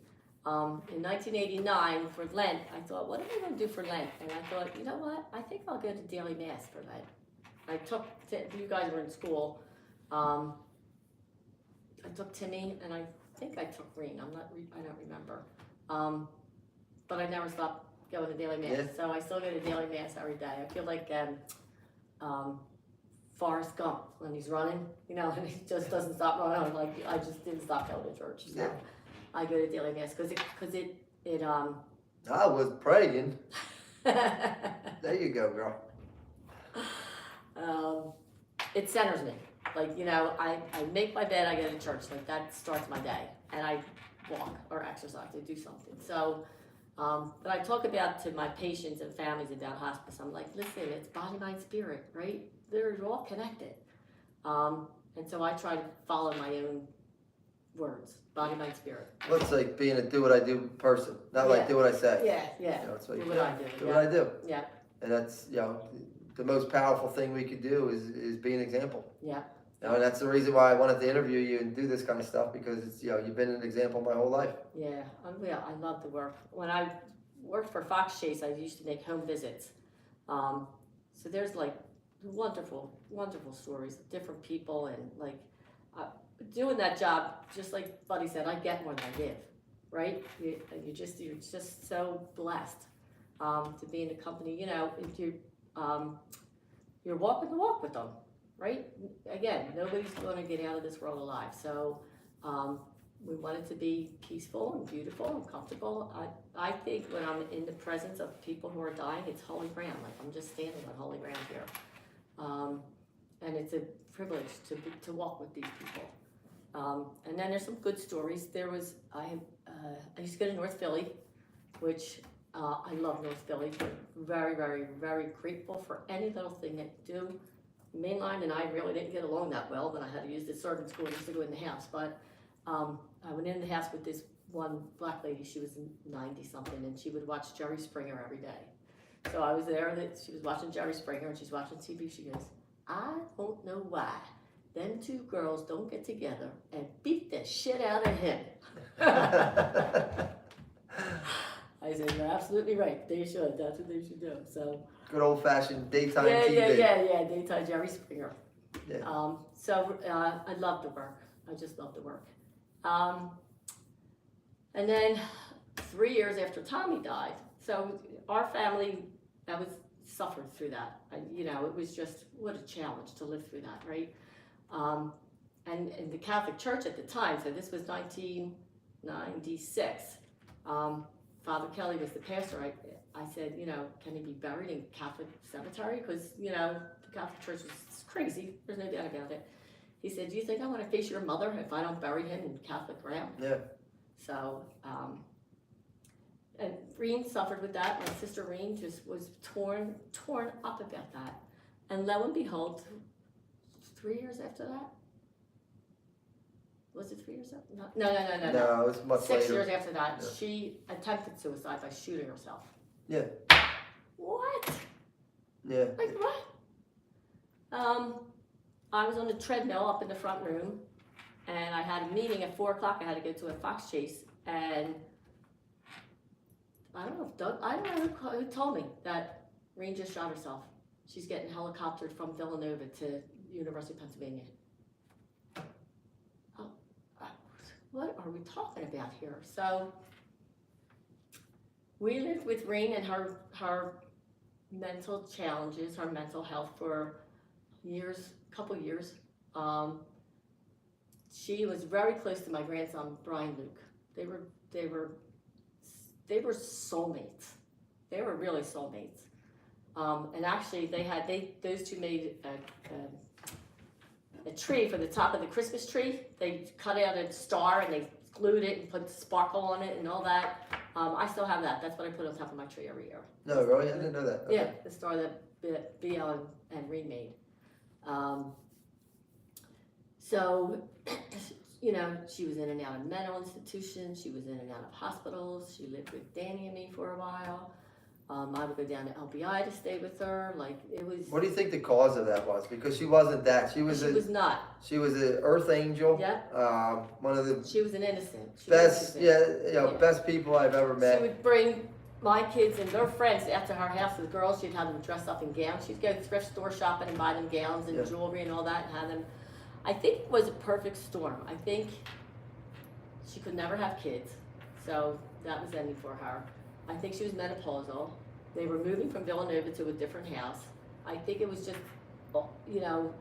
In 1989 for Lent, I thought, what am I going to do for Lent? And I thought, you know what? I think I'll go to daily mass for Lent. You guys were in school. I took Timmy, and I think I took Green. I don't remember. But I never stopped going to daily mass. Yeah. So I still go to daily mass every day. I feel like Forrest Gump when he's running, and he just doesn't stop running. Like I just didn't stop going to church. So I go to daily mass because it I was praying. There you go, girl. It centers me. Like, you know, I make my bed, I go to church. Like, that starts my day. And I walk or exercise, I do something. So, but I talk about to my patients and families about hospice. I'm like, listen, it's body, mind, spirit, right? They're all connected. And so I try to follow my own words, body, mind, spirit. Looks like being a do what I do person, not like do what I say. Yeah. You know, it's like, Do what I do. Do what I do. Yeah. And that's, you know, the most powerful thing we could do is be an example. Yeah. You know, and that's the reason why I wanted to interview you and do this kind of stuff, because it's, you know, you've been an example my whole life. Yeah, I love the work. When I worked for Fox Chase, I used to make home visits. So there's like wonderful stories of different people, and like doing that job, just like Buddy said, I get more than I give, right? You're just so blessed to be in a company. You know, if you're walking the walk with them, right? Again, nobody's going to get out of this world alive. So we want it to be peaceful and beautiful and comfortable. I think when I'm in the presence of people who are dying, it's holy ground. Like, I'm just standing on holy ground here. And it's a privilege to walk with these people. And then there's some good stories. I used to go to North Philly, which I love North Philly. Very, very, very grateful for any little thing that you do. Mainline and I really didn't get along that well, but I had to use the servant school just to go in the house. But I went in the house with this one black lady. She was 90-something, and she would watch Jerry Springer every day. So I was there, and she was watching Jerry Springer, and she's watching TV. She goes, I don't know why them two girls don't get together and beat the shit out of him. I said, you're absolutely right. They should. That's what they should do. So good old fashioned daytime TV. Yeah. Daytime Jerry Springer. Yeah. I love the work. I just love the work. And then 3 years after Tommy died, so our family suffered through that. You know, it was just, what a challenge to live through that, right? And in the Catholic Church at the time, so this was 1996, Father Kelly was the pastor. I said, you know, can he be buried in Catholic cemetery? Because, you know, the Catholic Church was crazy. There's no doubt about it. He said, do you think I want to face your mother if I don't bury him in Catholic ground? Yeah. So, and Reen suffered with that. My sister Reen just was torn up about that. And lo and behold, 3 years after that? Was it 3 years after? No. No, it was much 6 later. years after that, Yeah. she attempted suicide by shooting herself. Yeah. What? Yeah. Like what? I was on the treadmill up in the front room, and I had a meeting at 4 o'clock. I had to go to a Fox Chase, and I don't know who told me that Reen just shot herself. She's getting helicoptered from Villanova to University of Pennsylvania. What are we talking about here? So we lived with Reen and her mental challenges, her mental health for couple years. She was very close to my grandson, Brian Luke. They were soulmates. They were really soulmates. And actually those two made a tree for the top of the Christmas tree. They cut out a star and they glued it and put sparkle on it and all that. I still have that. That's what I put on top of my tree every year. No, really? I didn't know that. Okay. Yeah, the star that BL and Reen made. So, you know, she was in and out of mental institutions. She was in and out of hospitals. She lived with Danny and me for a while. I would go down to LBI to stay with her. Like, it was. What do you think the cause of that was? Because she wasn't that. She was not. She was an earth angel. Yeah. One of the She was an innocent. best best people I've ever met. She would bring my kids and their friends out to her house. The girls, she'd have them dressed up in gowns. She'd go thrift store shopping and buy them gowns and jewelry and all that, and have them. I think it was a perfect storm. I think she could never have kids, so that was ending for her. I think she was menopausal. They were moving from Villanova to a different house. I think it was just, you know,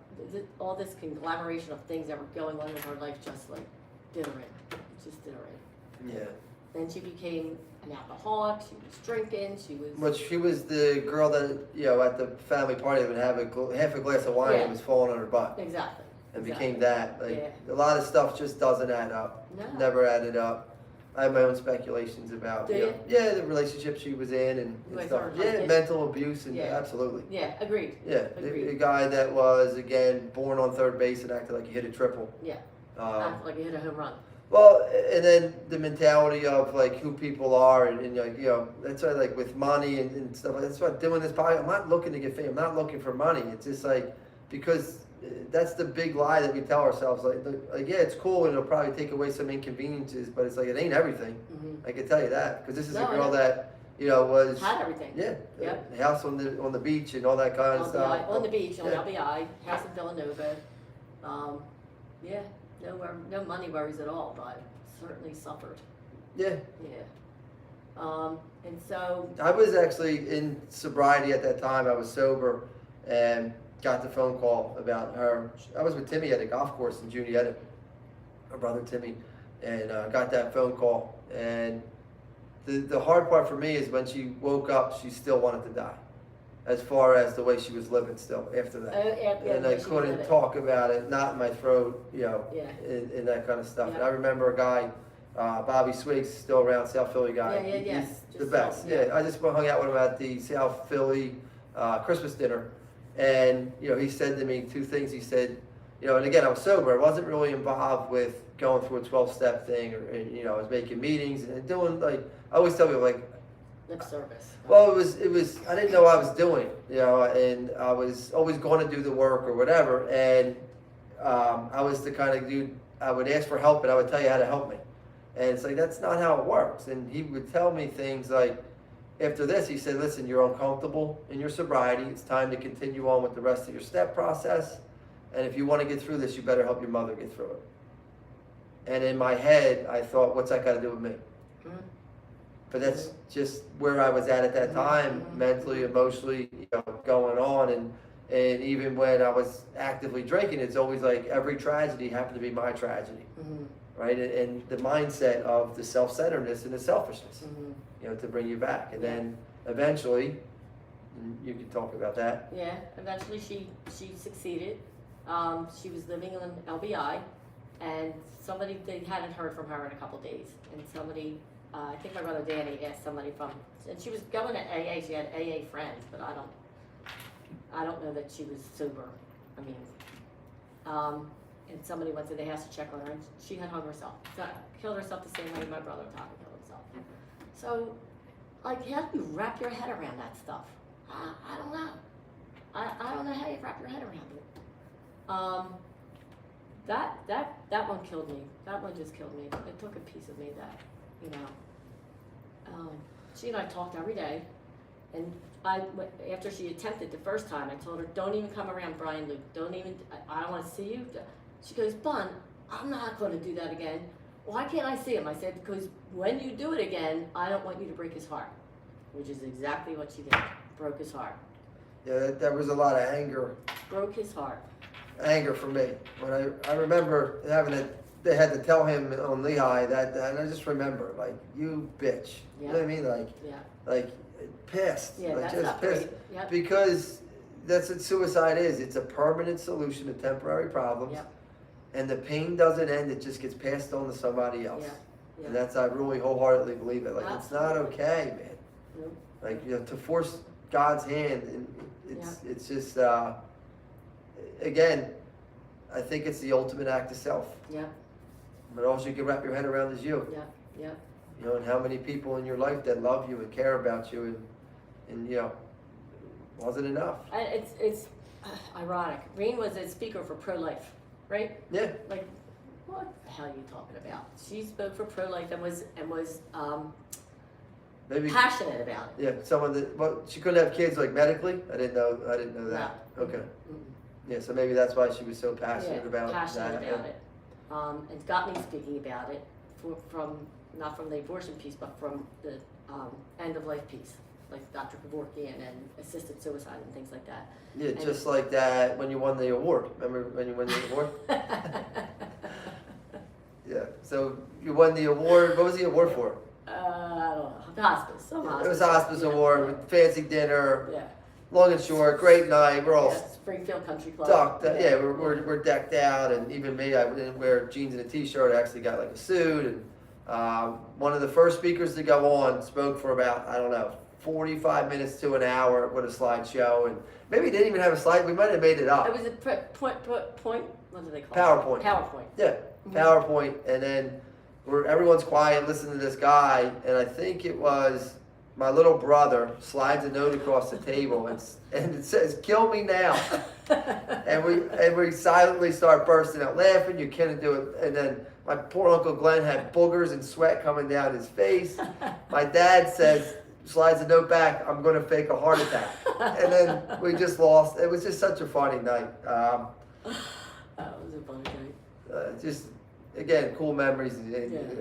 all this conglomeration of things that were going on in her life just like did her in. It just did her in. Yeah. Then she became an alcoholic. She was drinking. She was. But she was the girl that, at the family party would have half a glass of wine Yeah. and was falling on her butt. Exactly. And Exactly. became that. Like, Yeah. a lot of stuff just doesn't add up. No. Never added up. I have my own speculations about, Do you? the relationship she was in and With stuff. her Yeah, husband? mental abuse and Yeah. absolutely. Yeah. Agreed. Yeah, Agreed. a guy that was, again, born on third base and acted like he hit a triple. Yeah. Um, Like you hit a home run. Well, and then the mentality of like who people are, and like that's why like with money and stuff. That's why doing this podcast. I'm not looking to get fame. I'm not looking for money. It's just like because that's the big lie that we tell ourselves. Like yeah, it's cool and it'll probably take away some inconveniences, but it's like it ain't everything. Mm-hmm. I can tell you that because this is No, a I girl know. that was Had everything. Yep. house on the beach and all that kind of stuff. On the beach, on Yeah. LBI, house in Villanova. Yeah, no money worries at all, but certainly suffered. Yeah. Yeah. And so, I was actually in sobriety at that time. I was sober and got the phone call about her. I was with Timmy at a golf course in Junietta, her brother Timmy, and got that phone call. And the hard part for me is when she woke up, she still wanted to die, as far as the way she was living still after that. And I couldn't talk about it, not in my throat, Yeah. and that kind of stuff. Yeah. And I remember a guy, Bobby Swiggs, still around, South Philly guy. Yeah, yes. He's the Just best. so- Yeah, I just hung out with him at the South Philly Christmas dinner. And, he said to me two things. He said, and again, I was sober. I wasn't really involved with going through a 12-step thing or I was making meetings and doing, I always tell people, Lip service. well, it was, I didn't know what I was doing, and I was always going to do the work or whatever. And I was the kind of dude, I would ask for help and I would tell you how to help me. And it's like, that's not how it works. And he would tell me things like, after this, he said, listen, you're uncomfortable in your sobriety. It's time to continue on with the rest of your step process. And if you want to get through this, you better help your mother get through it. And in my head, I thought, what's that got to do with me? Mhm. But that's just where I was at that time, Mhm. mentally, emotionally, going on. And even when I was actively drinking, it's always like every tragedy happened to be my tragedy, Mhm. right? And the mindset of the self-centeredness and the selfishness, Mhm. to bring you back. And then eventually, and you can talk about that. Yeah, eventually she succeeded. She was living in LBI, and they hadn't heard from her in a couple days. And somebody, I think my brother Danny asked somebody and she was going to AA. She had AA friends, but I don't know that she was sober. I mean, and somebody went to the house to check on her, and she had hung herself. Killed herself the same way my brother Tommy killed himself. So, how do you wrap your head around that stuff? I don't know. I don't know how you wrap your head around it. That one killed me. That one just killed me. It took a piece of me that, she and I talked every day, and after she attempted the first time, I told her, don't even come around Brian Luke. I don't want to see you. She goes, Bun, I'm not going to do that again. Why can't I see him? I said, because when you do it again, I don't want you to break his heart, which is exactly what she did. Broke his heart. Yeah, there was a lot of anger Broke his heart. for me. When I remember they had to tell him on Lehigh that, and I just remember, like, you bitch. You know what I mean? Like pissed. Yeah, like that's just not pissed. great. Yep. Because that's what suicide is. It's a permanent solution to temporary problems. Yep. And the pain doesn't end, it just gets passed on to somebody else. Yeah. And I really wholeheartedly believe it. Like, it's not Absolutely. okay, man. Nope. Like, to force God's hand, and it's just, again, I think it's the ultimate act of self. Yeah. But all you can wrap your head around is you. Yeah. And how many people in your life that love you and care about you, and wasn't enough. It's ironic. Reen was a speaker for pro-life, right? Yeah. Like, what the hell are you talking about? She spoke for pro-life and was Maybe. passionate about it. Yeah. Someone that, well, she couldn't have kids, like, medically. I didn't know that. No. Okay. Mm-mm. Yeah. So maybe that's why she was so passionate Yeah, about passionate that. about it. And got me speaking about it not from the abortion piece, but from the end of life piece, like Dr. Kevorkian and assisted suicide and things like that. Yeah, And just like that when you won the award. Remember when you won the award? Yeah. So you won the award. What was the award for? I don't know, hospice, some hospice. It was a hospice award with fancy dinner. Yeah. Long and short, great night. We're all Yeah, Springfield Country Club. ducked. Yeah, we're decked out, and even me, I didn't wear jeans and a t-shirt. I actually got like a suit, and one of the first speakers to go on spoke for about, I don't know, 45 minutes to an hour with a slideshow, and maybe he didn't even have a slide. We might have made it up. It was a point. What do they call PowerPoint. it? PowerPoint. Yeah, PowerPoint, and then everyone's quiet listening to this guy, and I think it was my little brother slides a note across the table and it says, "Kill me now," and we silently start bursting out laughing. You can't do it, and then my poor Uncle Glenn had boogers and sweat coming down his face. My dad slides a note back, "I'm going to fake a heart attack," and then we just lost. It was just such a funny night. That was a funny night. Just again, cool memories.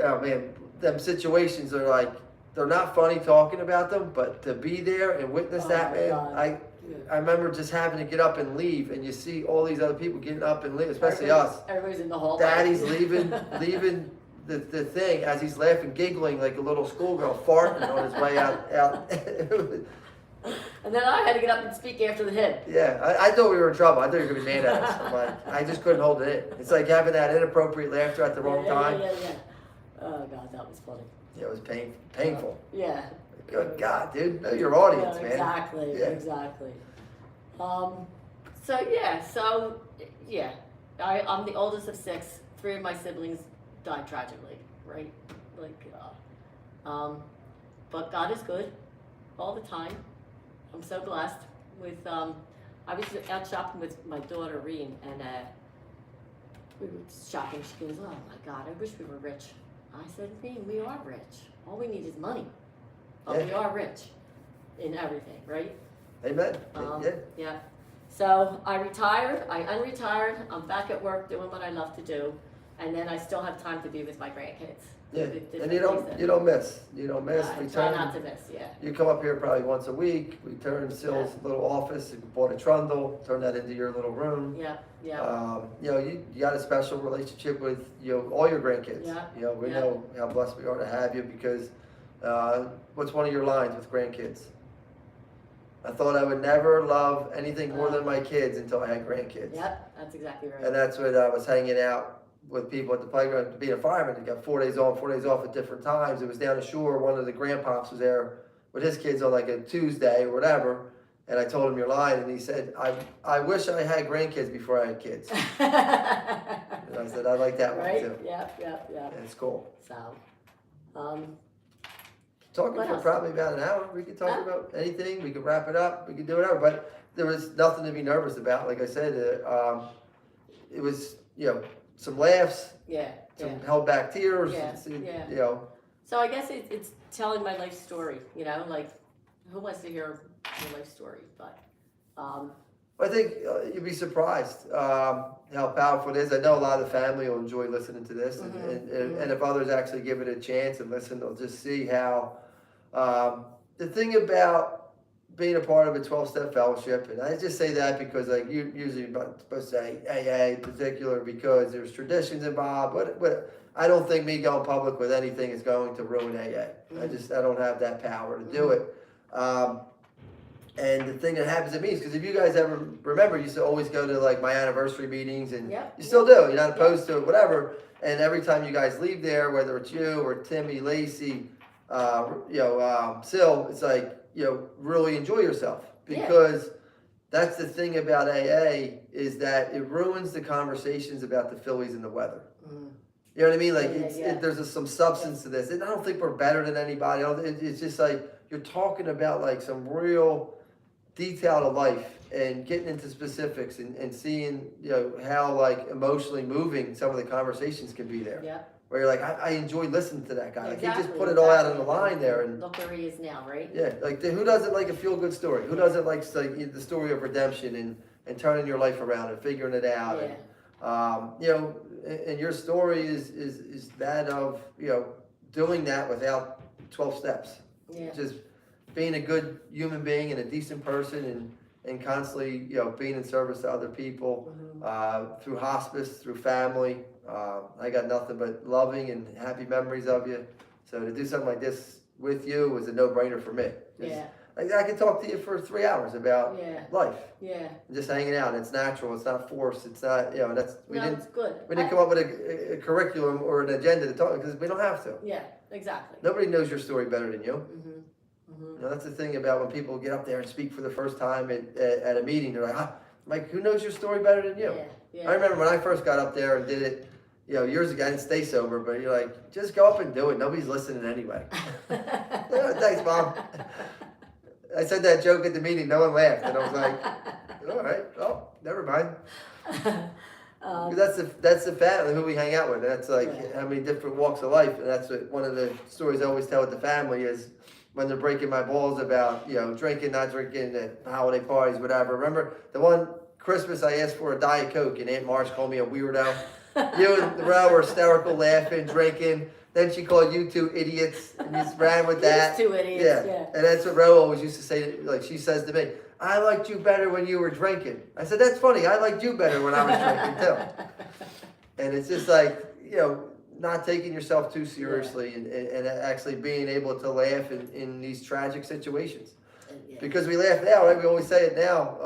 Oh man, them situations are like, they're not funny talking about them, but to be there and witness that, man, God. I remember just having to get up and leave, and you see all these other people getting up and leave, especially us. Everybody's in the hall. Daddy's leaving the thing as he's laughing, giggling like a little schoolgirl, farting on his way out. And then I had to get up and speak after the hymn. Yeah, I thought we were in trouble. I thought you were going to be mad at us. I'm like, I just couldn't hold it in. It's like having that inappropriate laughter at the wrong time. Yeah. Oh God, that was funny. Yeah, it was painful. Yeah. Good God, dude. Know your audience, man. Exactly. Yeah. Exactly. So I'm the oldest of 6. 3 of my siblings died tragically, right? But God is good all the time. I'm so blessed with, I was out shopping with my daughter, Reen, and we were shopping. She goes, "Oh my God, I wish we were rich." I said, "Reen, we are rich. All we need is money. But we are rich in everything, right?" Amen. Yeah. So I unretired, I'm back at work doing what I love to do, and then I still have time to be with my grandkids. Yeah, and you don't miss. I try not to miss, yeah. You come up here probably once a week. We turn Sill's little office. We bought a trundle, turn that into your little room. Yeah. You got a special relationship with all your grandkids. Yeah. We know how blessed we are to have you because what's one of your lines with grandkids? I thought I would never love anything more than my kids until I had grandkids. Yep, that's exactly right. And that's when I was hanging out with people at the playground. Being a fireman, you got 4 days on, 4 days off at different times. It was down the shore. One of the grandpops was there with his kids on like a Tuesday or whatever. And I told him your line, and he said, I wish I had grandkids before I had kids. And I said, I like that one too. Yeah. It's cool. So, talking for probably about an hour. We could talk about anything. We could wrap it up. We could do whatever. But there was nothing to be nervous about. Like I said, it was, some laughs, some held back tears. So I guess it's telling my life story, like who wants to hear your life story? But I think you'd be surprised how powerful it is. I know a lot of the family will enjoy listening to this, and if others actually give it a chance and listen, they'll just see how the thing about being a part of a 12-step fellowship, and I just say that because like you usually supposed to say AA in particular because there's traditions involved. But I don't think me going public with anything is going to ruin AA. I don't have that power to do it. And the thing that happens to me is because if you guys ever remember, you used to always go to like my anniversary meetings, and you still do. You're not opposed to it, whatever. And every time you guys leave there, whether it's you or Timmy, Lacey, Sill, it's like, really enjoy yourself because that's the thing about AA is that it ruins the conversations about the Phillies and the weather. You know what I mean? Like there's some substance to this, and I don't think we're better than anybody. It's just like you're talking about like some real detail of life and getting into specifics and seeing how like emotionally moving some of the conversations can be there. Yeah. Where you're like, I enjoy listening to that guy. Like he just put it all out on the line there, and look where he is now, right? Yeah, like who doesn't like a feel good story? Who doesn't like the story of redemption and turning your life around and figuring it out? And, and your story is that of doing that without 12 steps. Just being a good human being and a decent person and constantly being in service to other people through hospice, through family. I got nothing but loving and happy memories of you. So to do something like this with you was a no-brainer for me. Yeah. Like, I could talk to you for 3 hours about life. Yeah. Just hanging out. It's natural. It's not forced. It's not, It's good. We didn't come up with a curriculum or an agenda to talk because we don't have to. Yeah, exactly. Nobody knows your story better than you. Mm-hmm. That's the thing about when people get up there and speak for the first time at a meeting. They're like, who knows your story better than you? Yeah. I remember when I first got up there and did it, years ago. I didn't stay sober, but you're like, just go up and do it. Nobody's listening anyway. Thanks, Mom. I said that joke at the meeting. No one laughed, and I was like, all right, oh, never mind. That's the family who we hang out with. That's like how many different walks of life, and that's what one of the stories I always tell with the family is when they're breaking my balls about drinking, not drinking at holiday parties, whatever. Remember the one Christmas I asked for a Diet Coke, and Aunt Marge called me a weirdo. You and Ro were hysterical, laughing, drinking. Then she called you two idiots, and you just ran with that. Two idiots. Yeah. And that's what Ro always used to say. Like she says to me, I liked you better when you were drinking. I said, that's funny. I liked you better when I was drinking too. And it's just like, not taking yourself too seriously and actually being able to laugh in these tragic situations. Because we laugh now, right? We always say it now,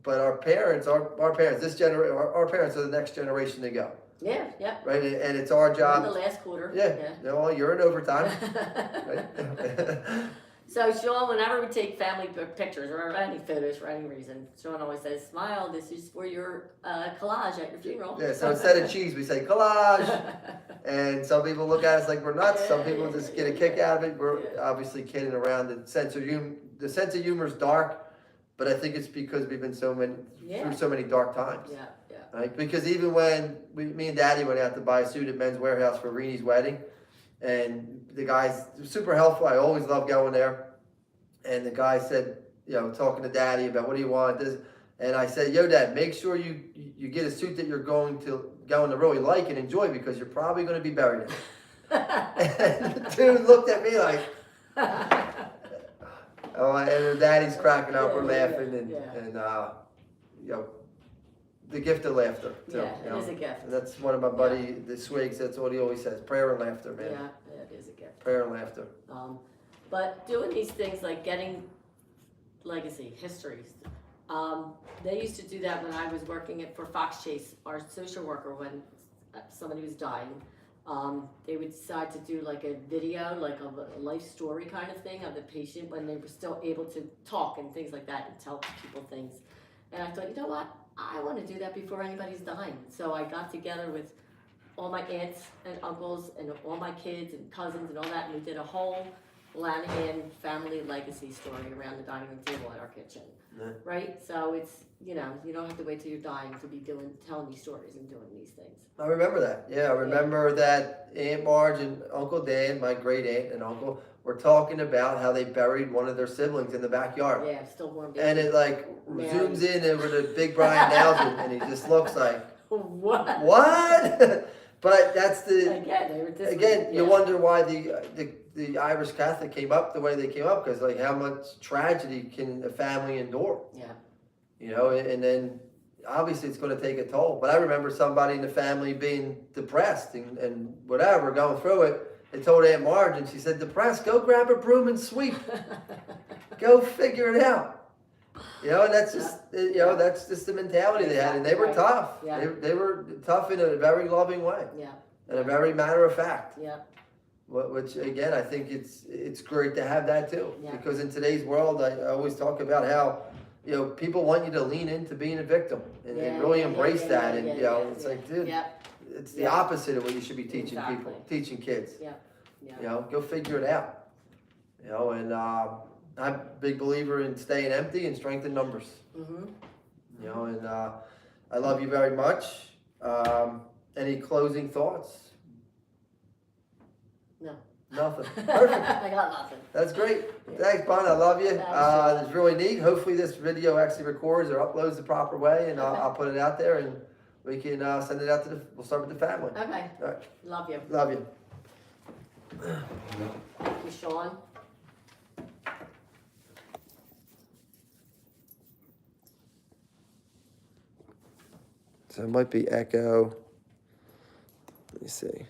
but our parents, our parents, our parents are the next generation to go. Yeah. Right, and it's our job. The last quarter. Yeah. Well, you're in overtime. Right? So Sean, whenever we take family pictures or any photos for any reason, Sean always says, "Smile. This is for your collage at your funeral." Yeah. So instead of cheese, we say collage. And some people look at us like we're nuts. Some people just get a kick out of it. We're obviously kidding around. The sense of humor is dark, but I think it's because we've been through so many dark times. Yeah. Right? Because even when me and Daddy went out to buy a suit at Men's Warehouse for Reenie's wedding, and the guy's super helpful. I always love going there. And the guy said, talking to Daddy about what do you want this, and I said, yo, Dad, make sure you get a suit that you're going to really like and enjoy because you're probably going to be buried in it. And the dude looked at me like, and Daddy's cracking up, we're laughing, and the gift of laughter. Too, it is a gift. And that's one of my buddy, the Swigs. That's what he always says: prayer and laughter, man. Yeah, it is a gift. Prayer and laughter. But doing these things like getting legacy histories, they used to do that when I was working for Fox Chase, our social worker, when somebody was dying. They would decide to do like a video, like a life story kind of thing of the patient when they were still able to talk and things like that and tell people things. And I thought, you know what? I want to do that before anybody's dying. So I got together with all my aunts and uncles and all my kids and cousins and all that, and we did a whole Lanahan family legacy story around the dining room table at our kitchen. Right? So it's, you don't have to wait till you're dying to be telling these stories and doing these things. I remember that. Yeah, I remember that Aunt Marge and Uncle Dan, my great aunt and uncle, were talking about how they buried one of their siblings in the backyard. Yeah, still warm. And it zooms in over the big Brian Nelson, and he just looks like, what? But that's you wonder why the Irish Catholic came up the way they came up, because how much tragedy can a family endure? Yeah. And then obviously it's going to take a toll. But I remember somebody in the family being depressed and whatever, going through it. They told Aunt Marge, and she said, depressed, go grab a broom and sweep. Go figure it out. And that's just, that's just the mentality they had. And they were tough. Yeah. They were tough in a very loving way. Yeah. And a very matter of fact. Yeah. Which, again, I think it's great to have that too. Yeah. Because in today's world, I always talk about how, people want you to lean into being a victim and really embrace that. And, it's like, dude. Yeah. It's the opposite of what you should be teaching people, teaching kids. Yeah. Go figure it out. And I'm a big believer in staying empty and strength in numbers. Mm-hmm. And I love you very much. Any closing thoughts? No. Nothing. Perfect. I got nothing. That's great. Thanks, Bon. I love you. It's really neat. Hopefully this video actually records or uploads the proper way, and I'll put it out there, and we can send it out we'll start with the family. Okay. All right. Love you. Love you. Thank you, Sean. So it might be echo. Let me see.